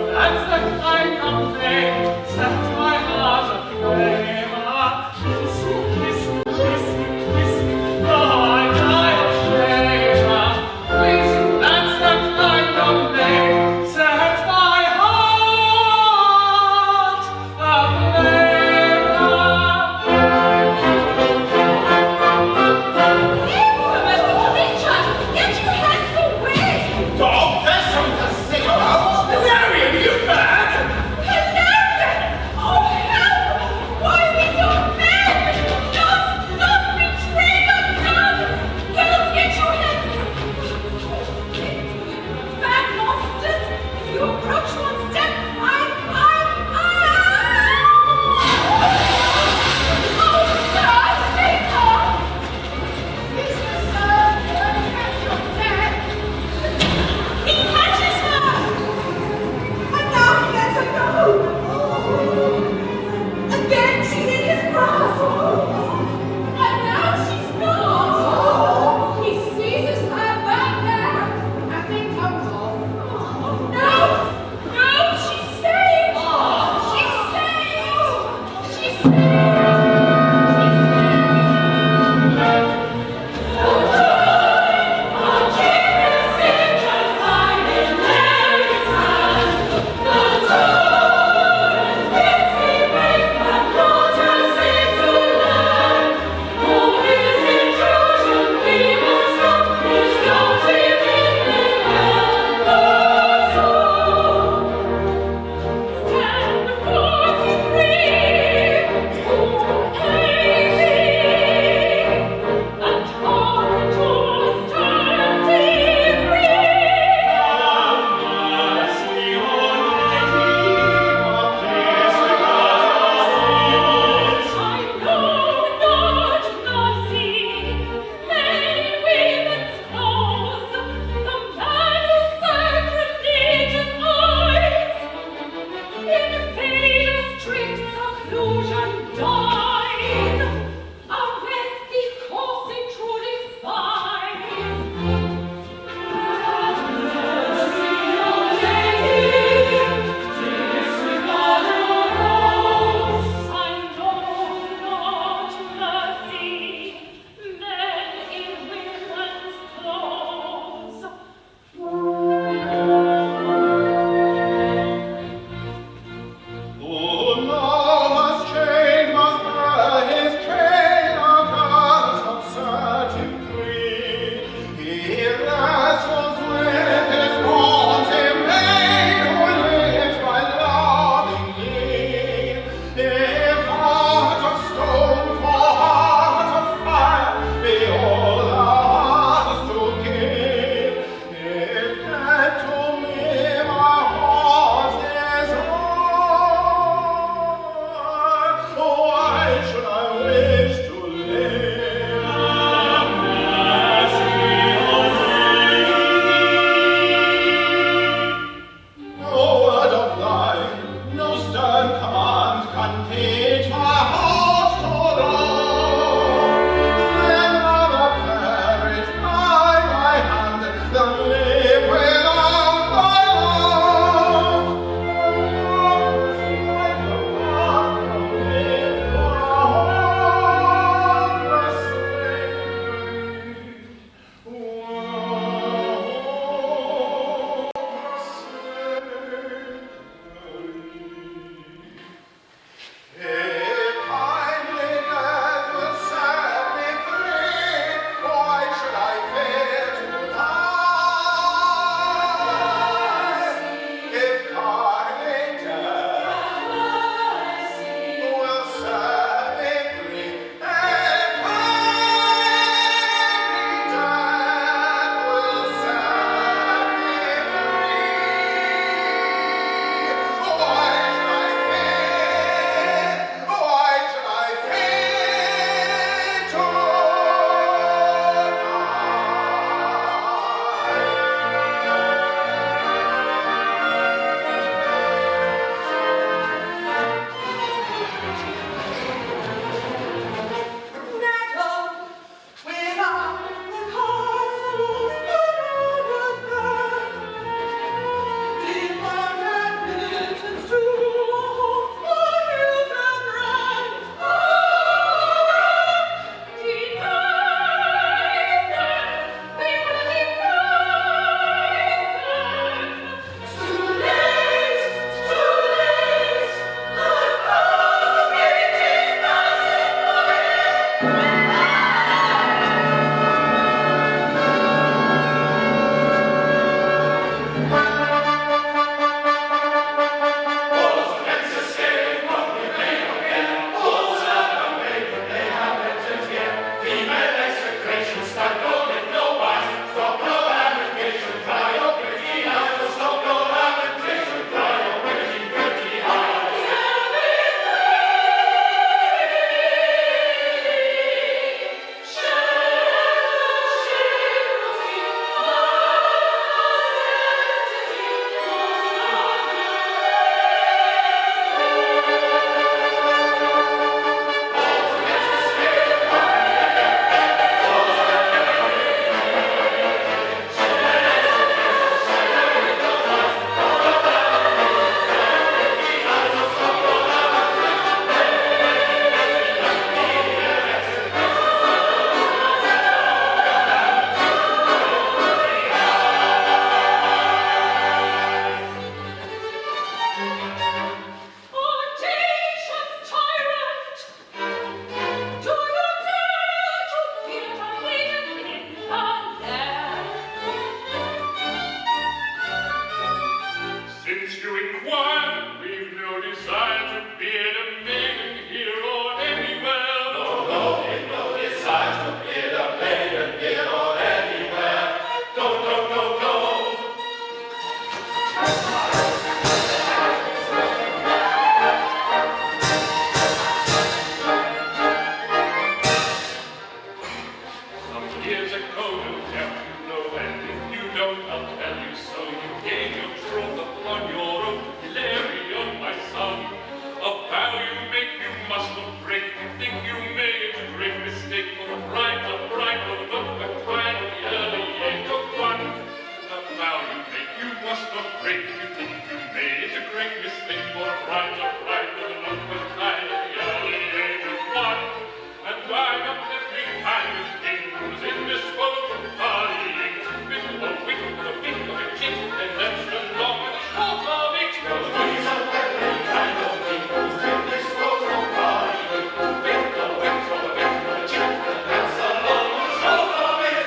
finds a pride with an open tide at the early age of 1, and drying up every kind of thing who's indisposed of partying. Bit of a wit, a bit of a chit, and that's the long and the short of it. He's up every kind of thing who's indisposed of partying. Bit of a wit, a bit of a chit, and that's the long and the short of it.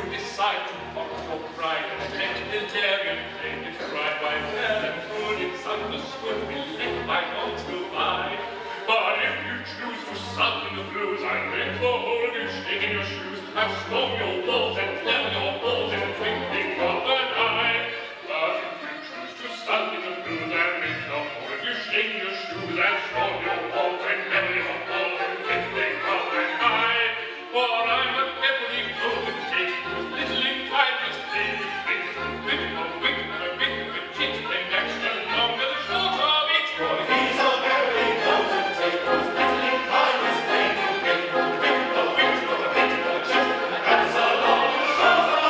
Decide to fox your pride and let Hilarion claim his pride by fair and good. It's understood we let bygones go by. But if you choose to sulk in the blues, I'll make the whole of you shake in your shoes. I'll storm your walls and tell your balls in the twinkling of an eye. But if you choose to sulk in the blues, I'll make the whole of you shake in your shoes. I'll storm your walls and tell your balls in the twinkling of an eye. For I'm a peppery potentate, whose little kindness plays with fate. Bit of a wit and a bit of a chit, and that's the long and the short of it. For he's a very potentate, whose little kindness plays with fate. Bit of a wit and a bit of a chit, and that's the long and the short of it.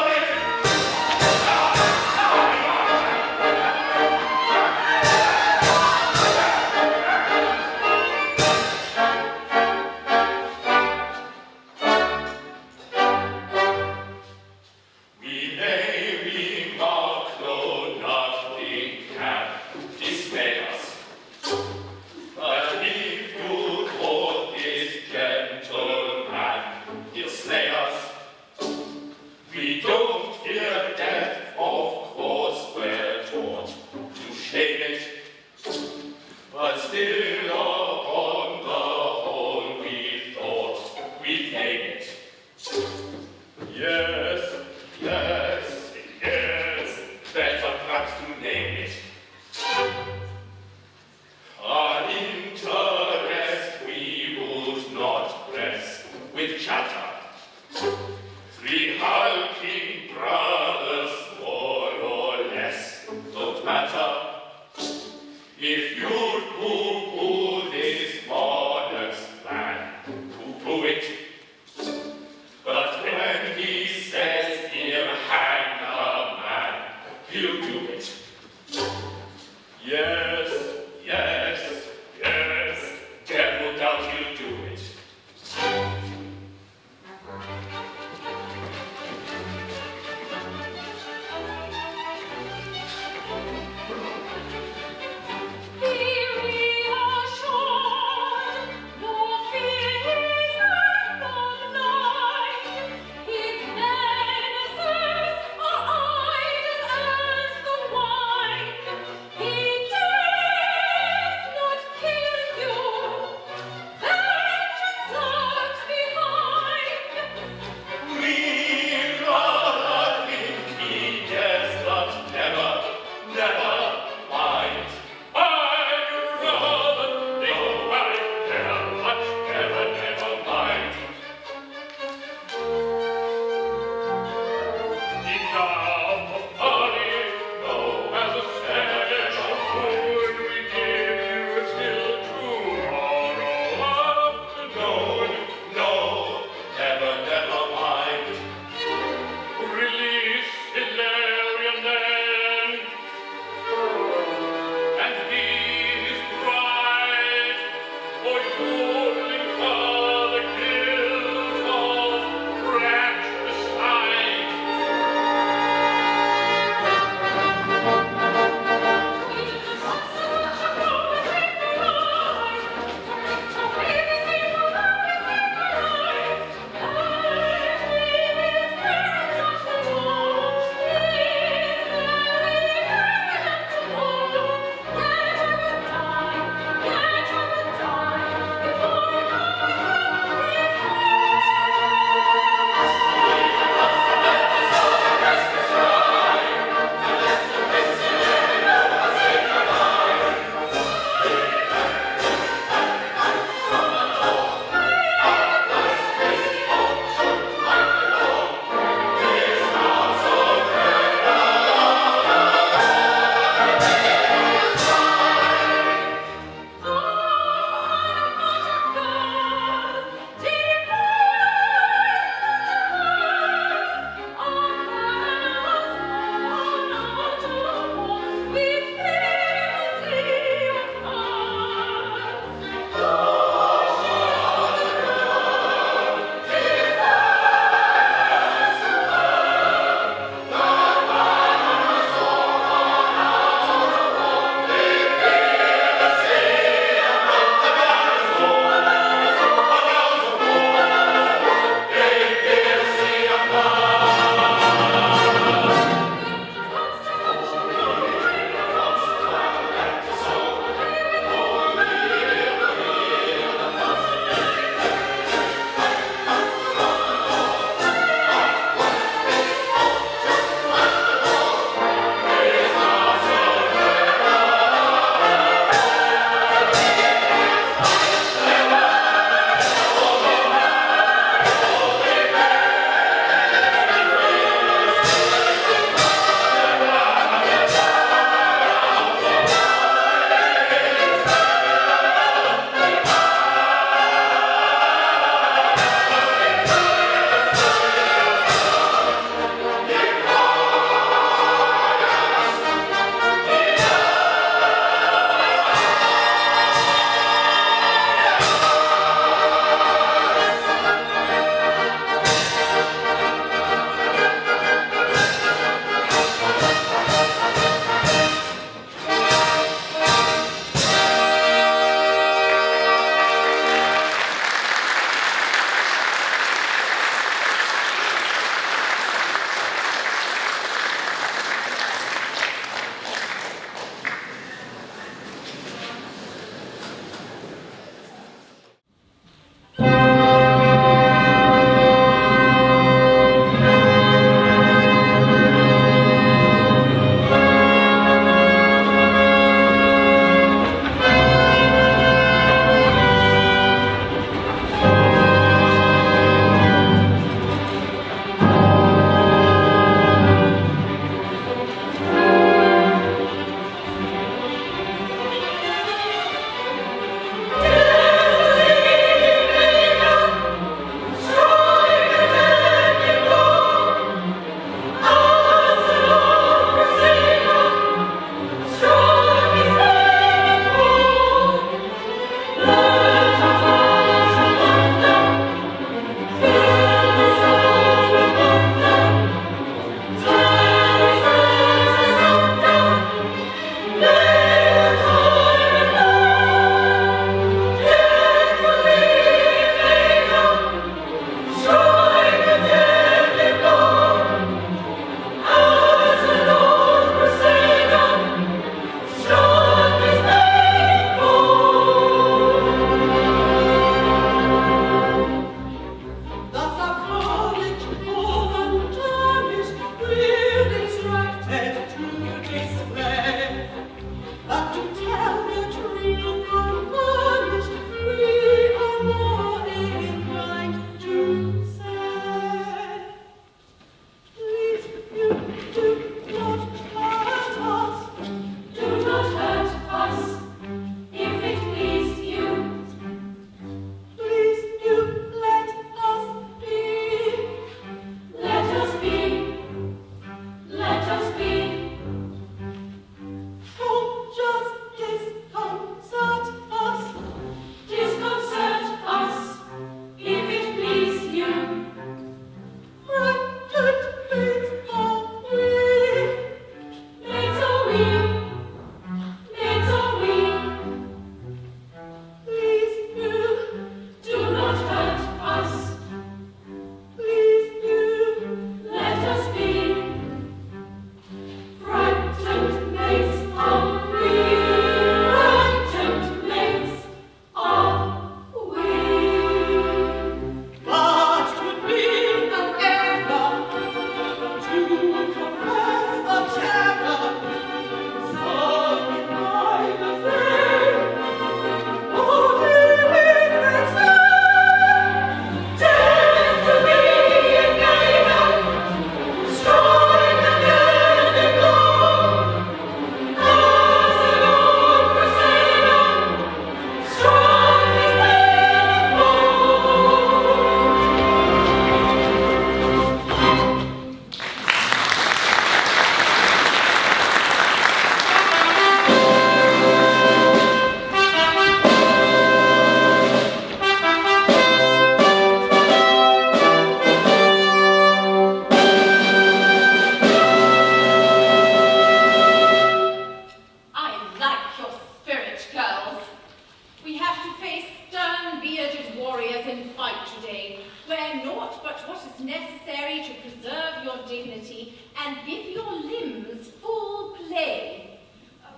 can fight today. Wear naught but what is necessary to preserve your dignity and give your limbs full play.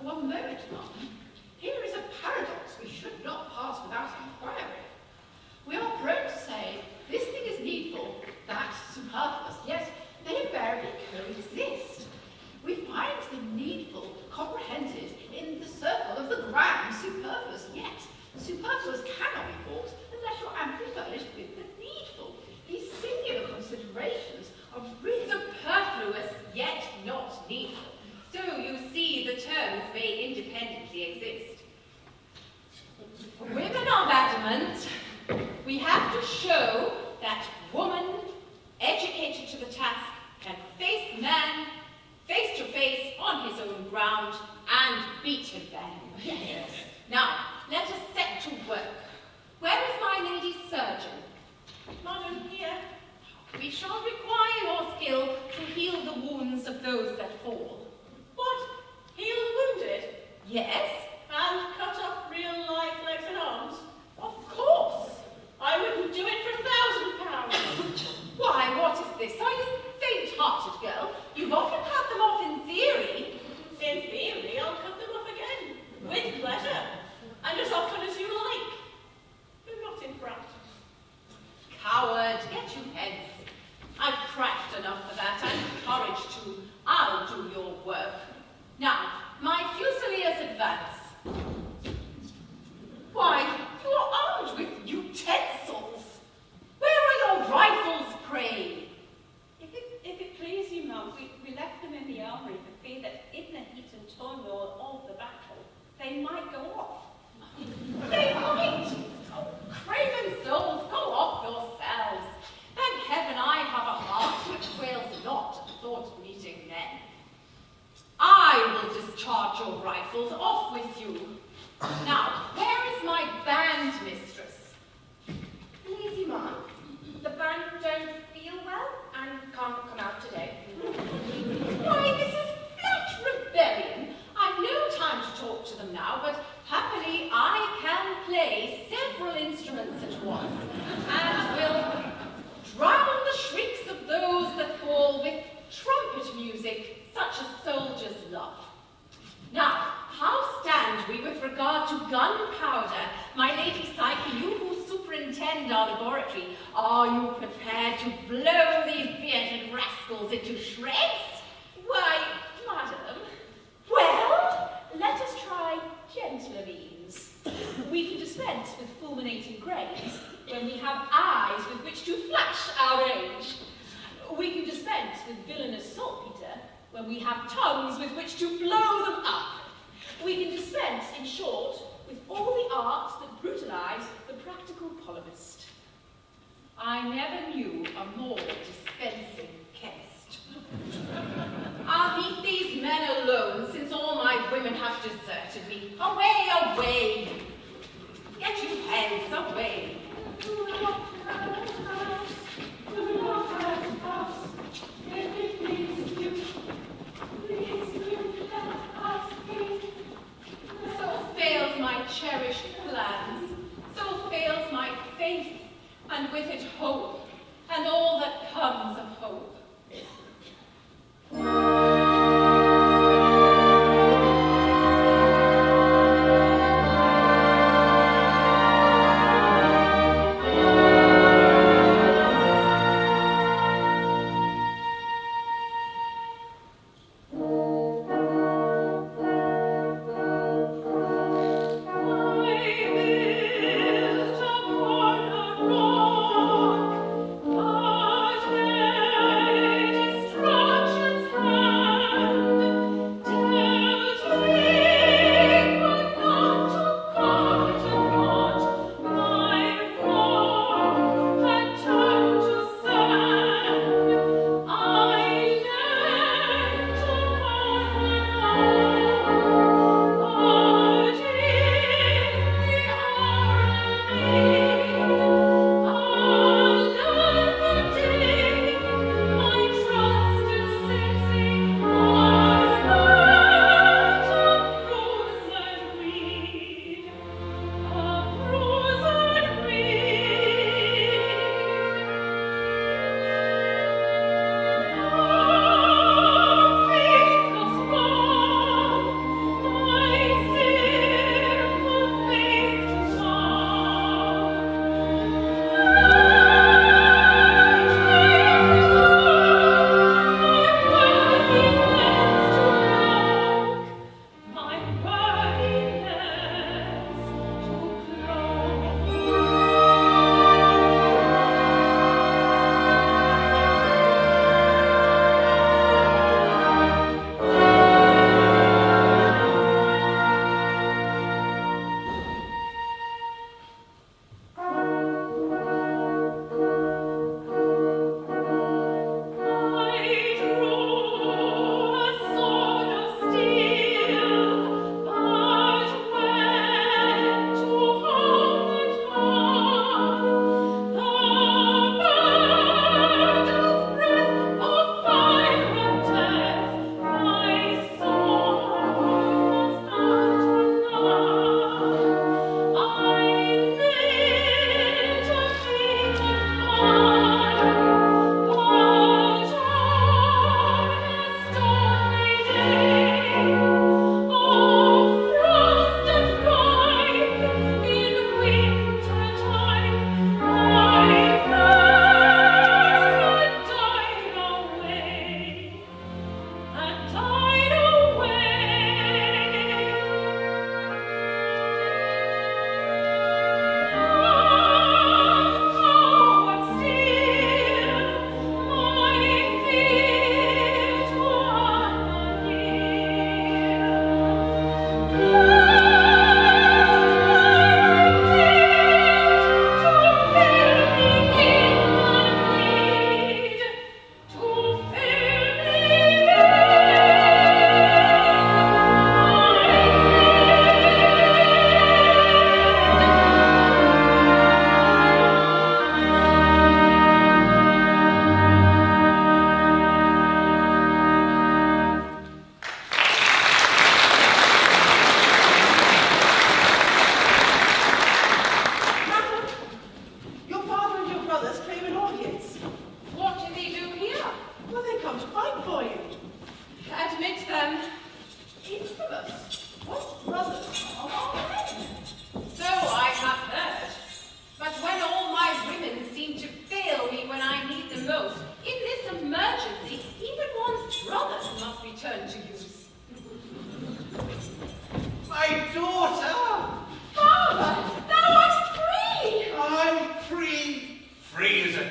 One moment, Mum. Here is a paradox we should not pass without inquiry. We are prone to say, this thing is needful, that superfluous, yet they invariably coexist. We find the needful comprehended in the circle of the grand superfluous, yet superfluous cannot be bought unless you're amply furnished with the needful. These singular considerations are really Superfluous, yet not needful. So you see the terms may independently exist. Women are adamant. We have to show that woman, educated to the task, can face man face to face on his own ground and beat him then. Yes. Now, let us set to work. Where is my lady surgeon? Madam, here. We shall require your skill to heal the wounds of those that fall. What? Heal wounded? Yes? And cut off real life legs and arms? Of course. I wouldn't do it for £1,000. Why, what is this? Are you faint-hearted, girl? You've often cut them off in theory. In theory, I'll cut them off again. With pleasure. And as often as you like. But not in practice. Coward, get you hence. I've craft enough for that, and courage too. I'll do your work. Now, my Fusiliers advance. Why, you are armed with utensils. Where are your rifles, pray? If it please you, Mum, we left them in the armory for fear that in the heat and turmoil of the battle, they might go off. They might. Oh, craven souls, go off yourselves. Thank heaven I have a heart which quails not at the thought of meeting men. I will discharge your rifles. Off with you. Now, where is my band mistress? Lazy Mum, the band don't feel well and can't come out today. Why, this is flat rebellion. I've no time to talk to them now, but happily I can play several instruments at once, and will drown the shrieks of those that fall with trumpet music, such as soldiers love. Now, how stand we with regard to gunpowder? My Lady Psyche, you who superintend our laboratory, are you prepared to blow these bearded rascals into shreds? Why, madam, Well, let us try gentler means. We can dispense with fulminating grays when we have eyes with which to flash our rage. We can dispense with villainous saltpeter when we have tongues with which to blow them up. We can dispense, in short, with all the arts that brutalize the practical polemist. I never knew a more dispensing chemist. I'll leave these men alone, since all my women have deserted me. Away, away! Get you hence, away! So fails my cherished plans, so fails my faith, and with it hope, and all that comes of hope. Destruction's hand.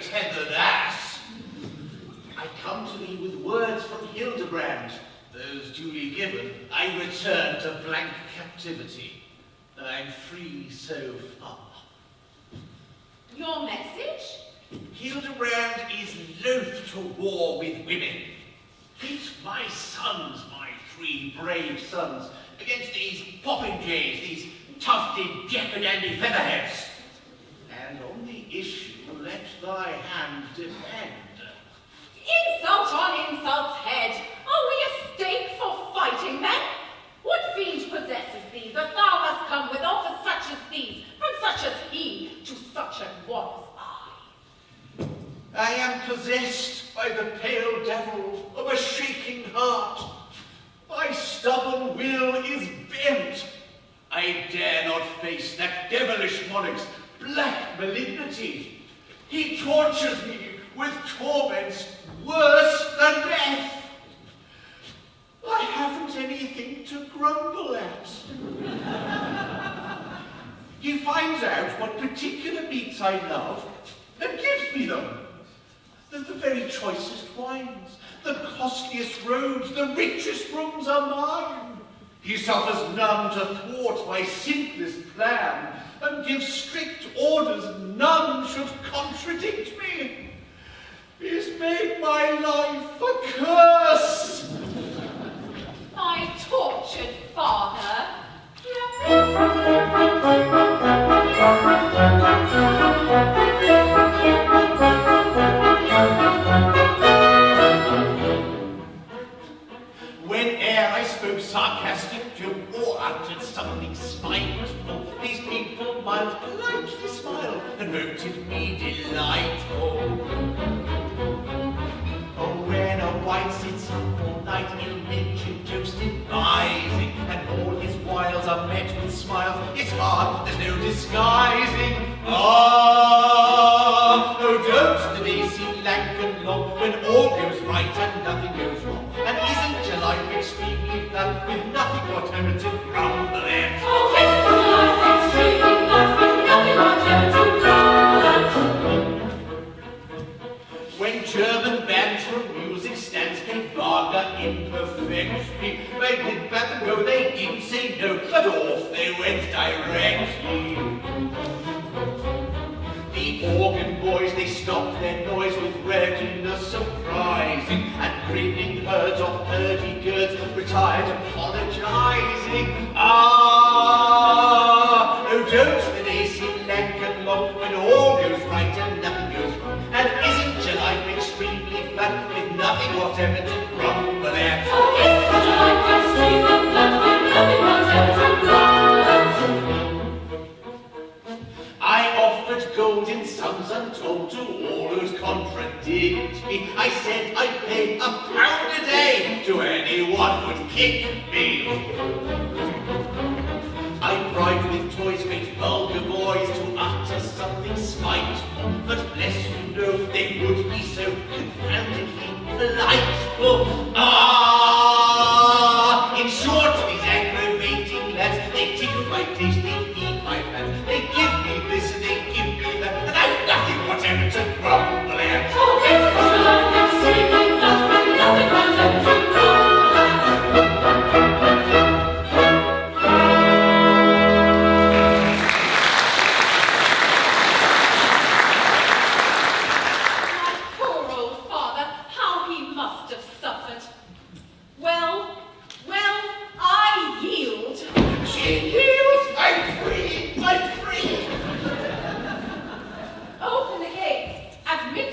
tethered ass. I come to thee with words from Hildebrand. Those duly given, I return to blank captivity. I'm free so far. Your message? Hildebrand is loath to war with women. Pit my sons, my 3 brave sons, against these popinjays, these tufted jackadandy featherheads. And on the issue let thy hand defend. Insult on insult's head. Are we a stake for fighting men? What fiend possesses thee that thou hast come with offers such as these, from such as he to such an one as I? I am possessed by the pale devil of a shaking heart. My stubborn will is bent. I dare not face that devilish monarch's black malignity. He tortures me with torments worse than death. I haven't anything to grumble at. He finds out what particular meats I love and gives me them. The very choicest wines, the costliest robes, the richest rooms are mine. He suffers none to thwart my simplest plan, and gives strict orders none should contradict me. He's made my life a curse. My tortured father. Whene'er I spoke sarcastic joke or uttered something spiteful, these people mild politely smiled and voted me delightful. Oh, when a wight sits up all night, ill-mentioned jokes devising, and all his wiles are met with smiles, it's hard, there's no disguising. Ah, oh, don't the days seem lank and long, when all goes right and nothing goes wrong? And isn't your life extremely flat, with nothing whatever to grumble at? Oh, isn't your life extremely flat, with nothing whatever to grumble at? When German bands from music stands played Wagner imperfectly, they did bat and go, they didn't say no, but off they went directly. The organ boys, they stopped their noise with readiness surprising, and grinning herds of hurdy-gurds retired apologizing. Ah, oh, don't the days seem lank and long, when all goes right and nothing goes wrong? And isn't your life extremely flat, with nothing whatever to grumble at? Oh, isn't your life extremely flat, with nothing whatever to grumble at? I offered golden sums untold to all who'd contradict me. I said I'd pay £1 a day to anyone who'd kick me. I bribed with toys great vulgar boys to utter something spiteful, but bless you know they would be so confoundedly delightful. Ah, in short, these aggravating lads, they tickle my taste, they feed my pants, they give me this and they give me that, and I've nothing whatever to grumble at. Oh, isn't your life extremely flat, with nothing whatever to grumble at? My poor old father, how he must have suffered. Well, I yield. She yields, I'm free, I'm free. Open the gates, admit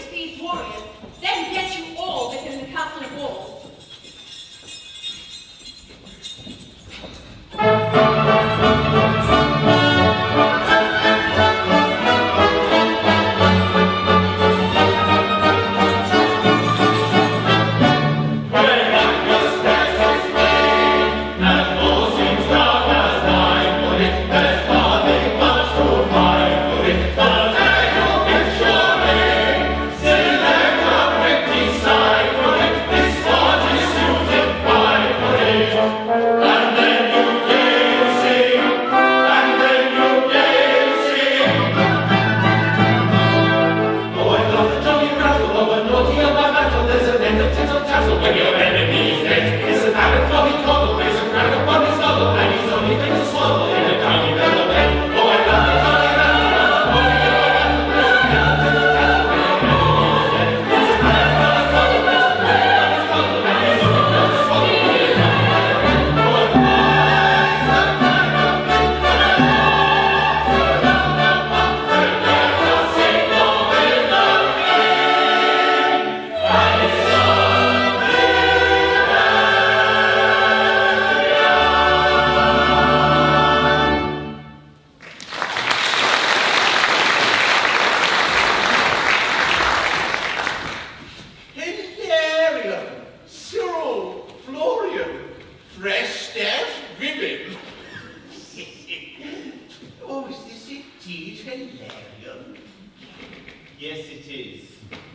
Yes, it is.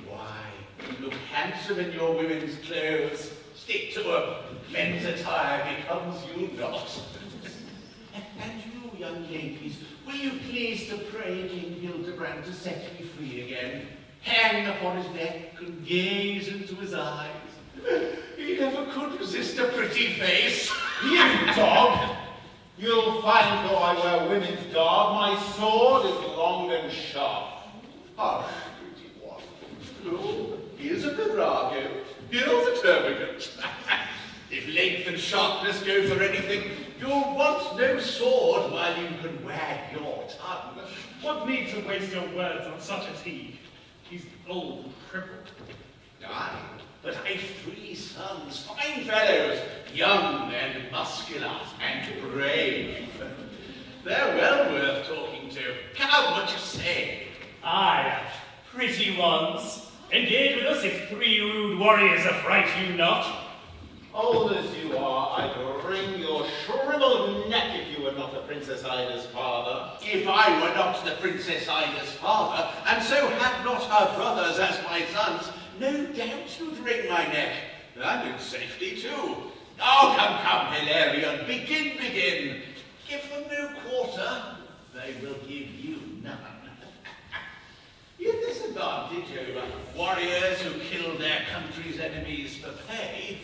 Why, you look handsome in your women's clothes. Stick to 'em. Men's attire becomes you not. And you, young ladies, will you please to pray King Gilbert to set me free again? Hang upon his neck and gaze into his eyes. He never could resist a pretty face. You dog! You'll find though I wear women's garb, my sword is long and sharp. Hush, pretty one. Oh, here's a virago. Here's a termagant. If length and sharpness go for anything, you'll want no sword while you can wag your tongue. What need to waste your words on such as he? He's old and crippled. Aye, but I've 3 sons, fine fellows, young and muscular and brave. They're well worth talking to. Come, what you say? Aye, pretty ones. Engage with us if 3 rude warriors affright you not. Old as you are, I'd wring your shriveled neck if you were not the Princess Ida's father. If I were not the Princess Ida's father, and so had not her brothers as my sons, no doubt you'd wring my neck. And in safety too. Oh, come, Hilarion, begin. Give them no quarter, they will give you none. You've this advantage over warriors who kill their country's enemies for pay.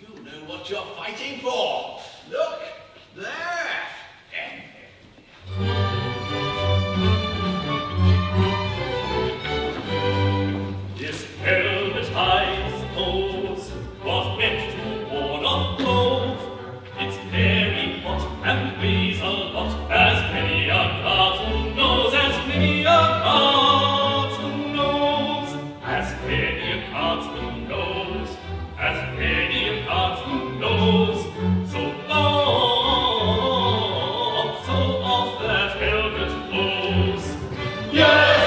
You know what you're fighting for. Look, there. This helmet, I suppose, was meant to warn off blows. It's very hot and weighs a lot, as many a cartoon knows, as many a cartoon knows, as many a cartoon knows, as many a cartoon knows. So off that helmet goes. Yes,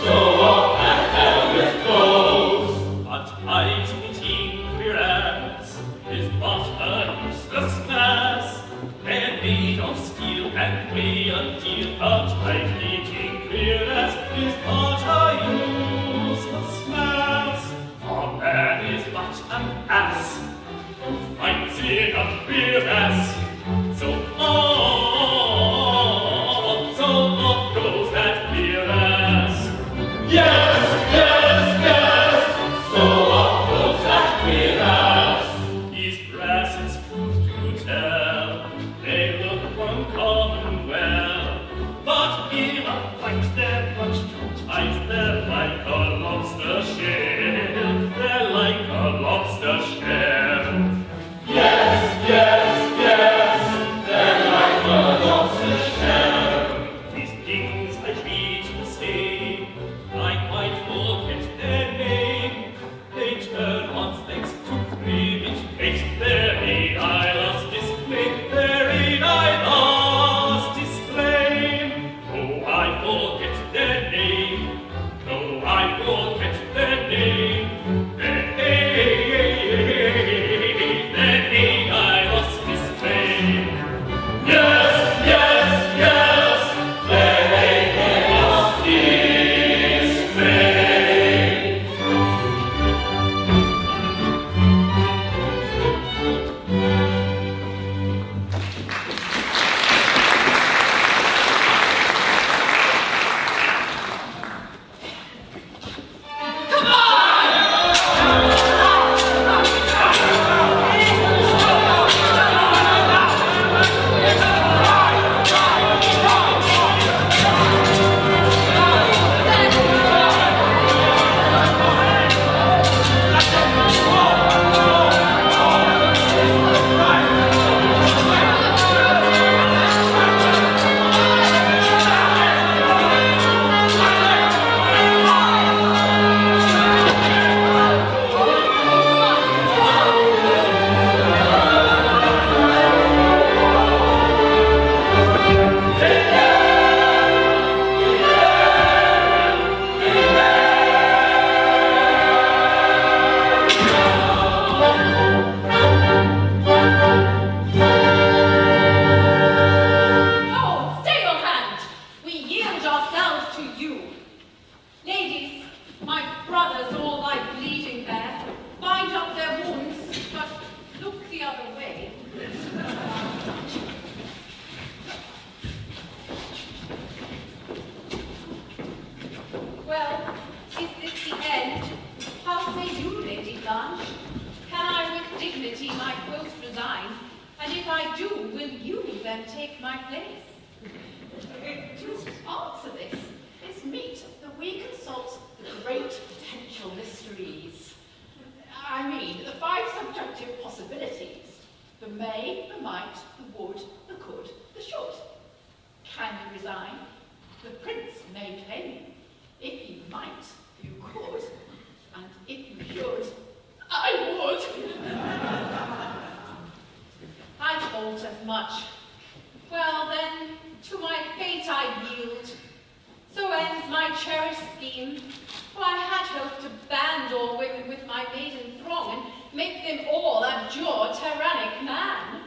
so off that helmet goes. But I-15 cuirass is but a useless mass. They're made of steel and weigh a deal. A tight-fitting cuirass is but a useless mass. For man is but an ass who fights in a cuirass. So off goes that cuirass. Yes, so off goes that cuirass. These brasses prove to tell, they look uncommon well, but in a fight they're much too tight. They're like a lobster shell. They're like a lobster shell. Yes, they're like a lobster shell. These things I treat the same, I quite forget their name. They turn one's legs to primitate, their aid I lost display, their aid I lost display. Oh, I forget their name, no, I forget their name. might both resign, and if I do, will you then take my place? To answer this, is meet that we consult the great potential mysteries. I mean, the 5 subjunctive possibilities. The may, the might, the would, the could, the should. Can you resign? The prince may claim. If you might, you could. And if you should, I would. I thought as much. Well then, to my fate I yield. So ends my cherished scheme. For I had hoped to band all women with my maiden throng and make them all abjure tyrannic man.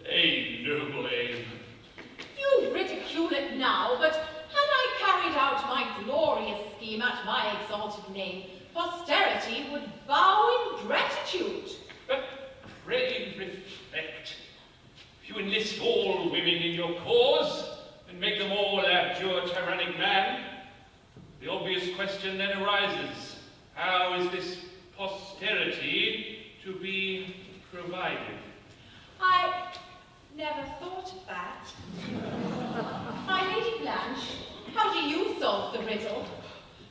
A noble aim. You ridicule it now, but had I carried out my glorious scheme at my exalted name, posterity would bow in gratitude. But pray reflect. If you enlist all women in your cause, and make them all abjure tyrannic man, the obvious question then arises, how is this posterity to be provided? I never thought of that. My Lady Blanche, how do you solve the riddle?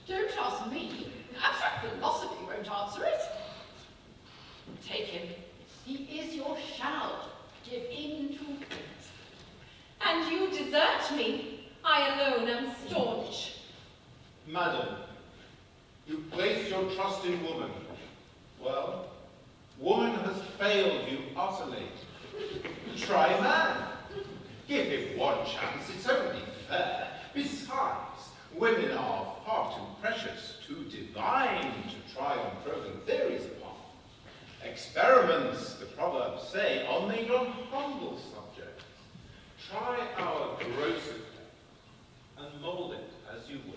Don't ask me. Abstract philosophy won't answer it. Take him. He is your shall. Give in to fate. And you desert me. I alone am staunch. Madam, you place your trust in woman. Well, woman has failed you utterly. Try man. Give him one chance, it's only fair. Besides, women are far too precious, too divine to try on proven theories upon. Experiments, the proverbs say, are made on humble subjects. Try our grosser and mould it as you will.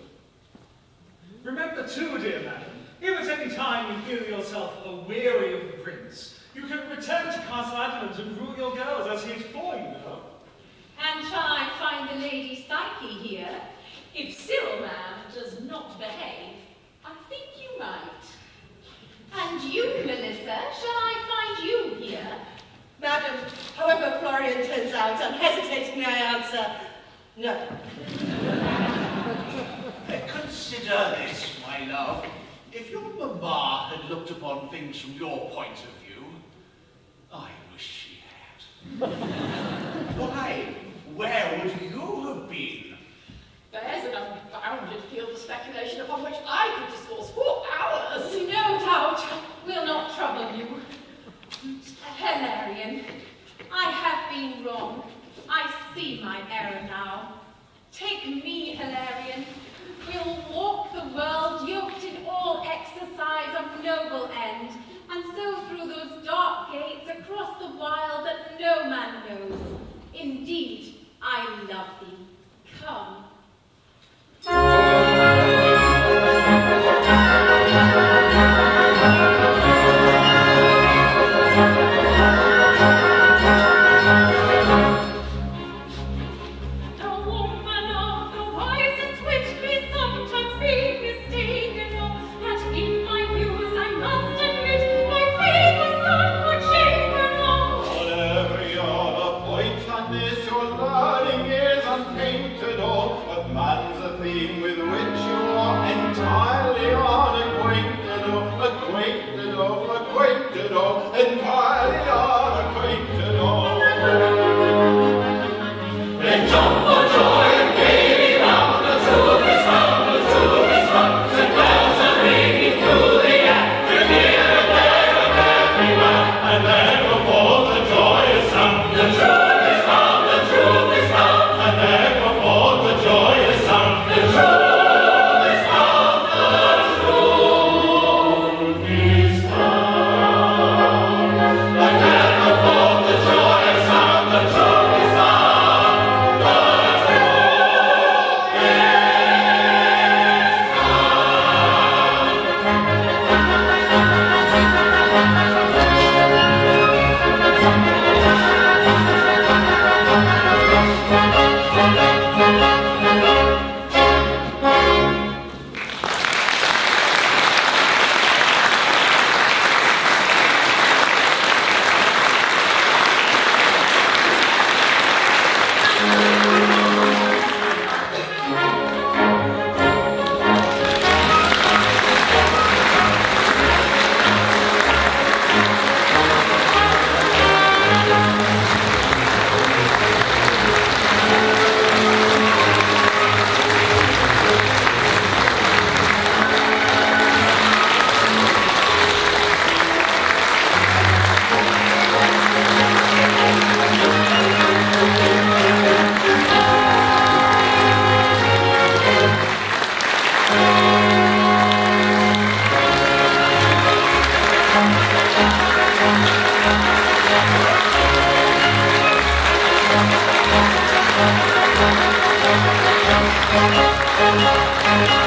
Remember too, dear madam, if at any time you feel yourself aweary of the prince, you can return to Castle Adamant and rule your girls as he is for you know. And shall I find the Lady Psyche here? If Cyril, ma'am, does not behave, I think you might. And you, Melissa, shall I find you here? Madam, however Florian turns out, unhesitatingly I answer, no. Consider this, my love. If your mamma had looked upon things from your point of view, I wish she had. Why, where would you have been? There's an unbounded field of speculation upon which I could discourse for hours. No doubt. We'll not trouble you. Hilarion, I have been wrong. I see my error now. Take me, Hilarion. We'll walk the world yoked in all exercise of noble end, and so through those dark gates across the wild that no man knows. Indeed, I love thee. Come. That in my views I must admit my faith was somewhat shaken off. Thank you.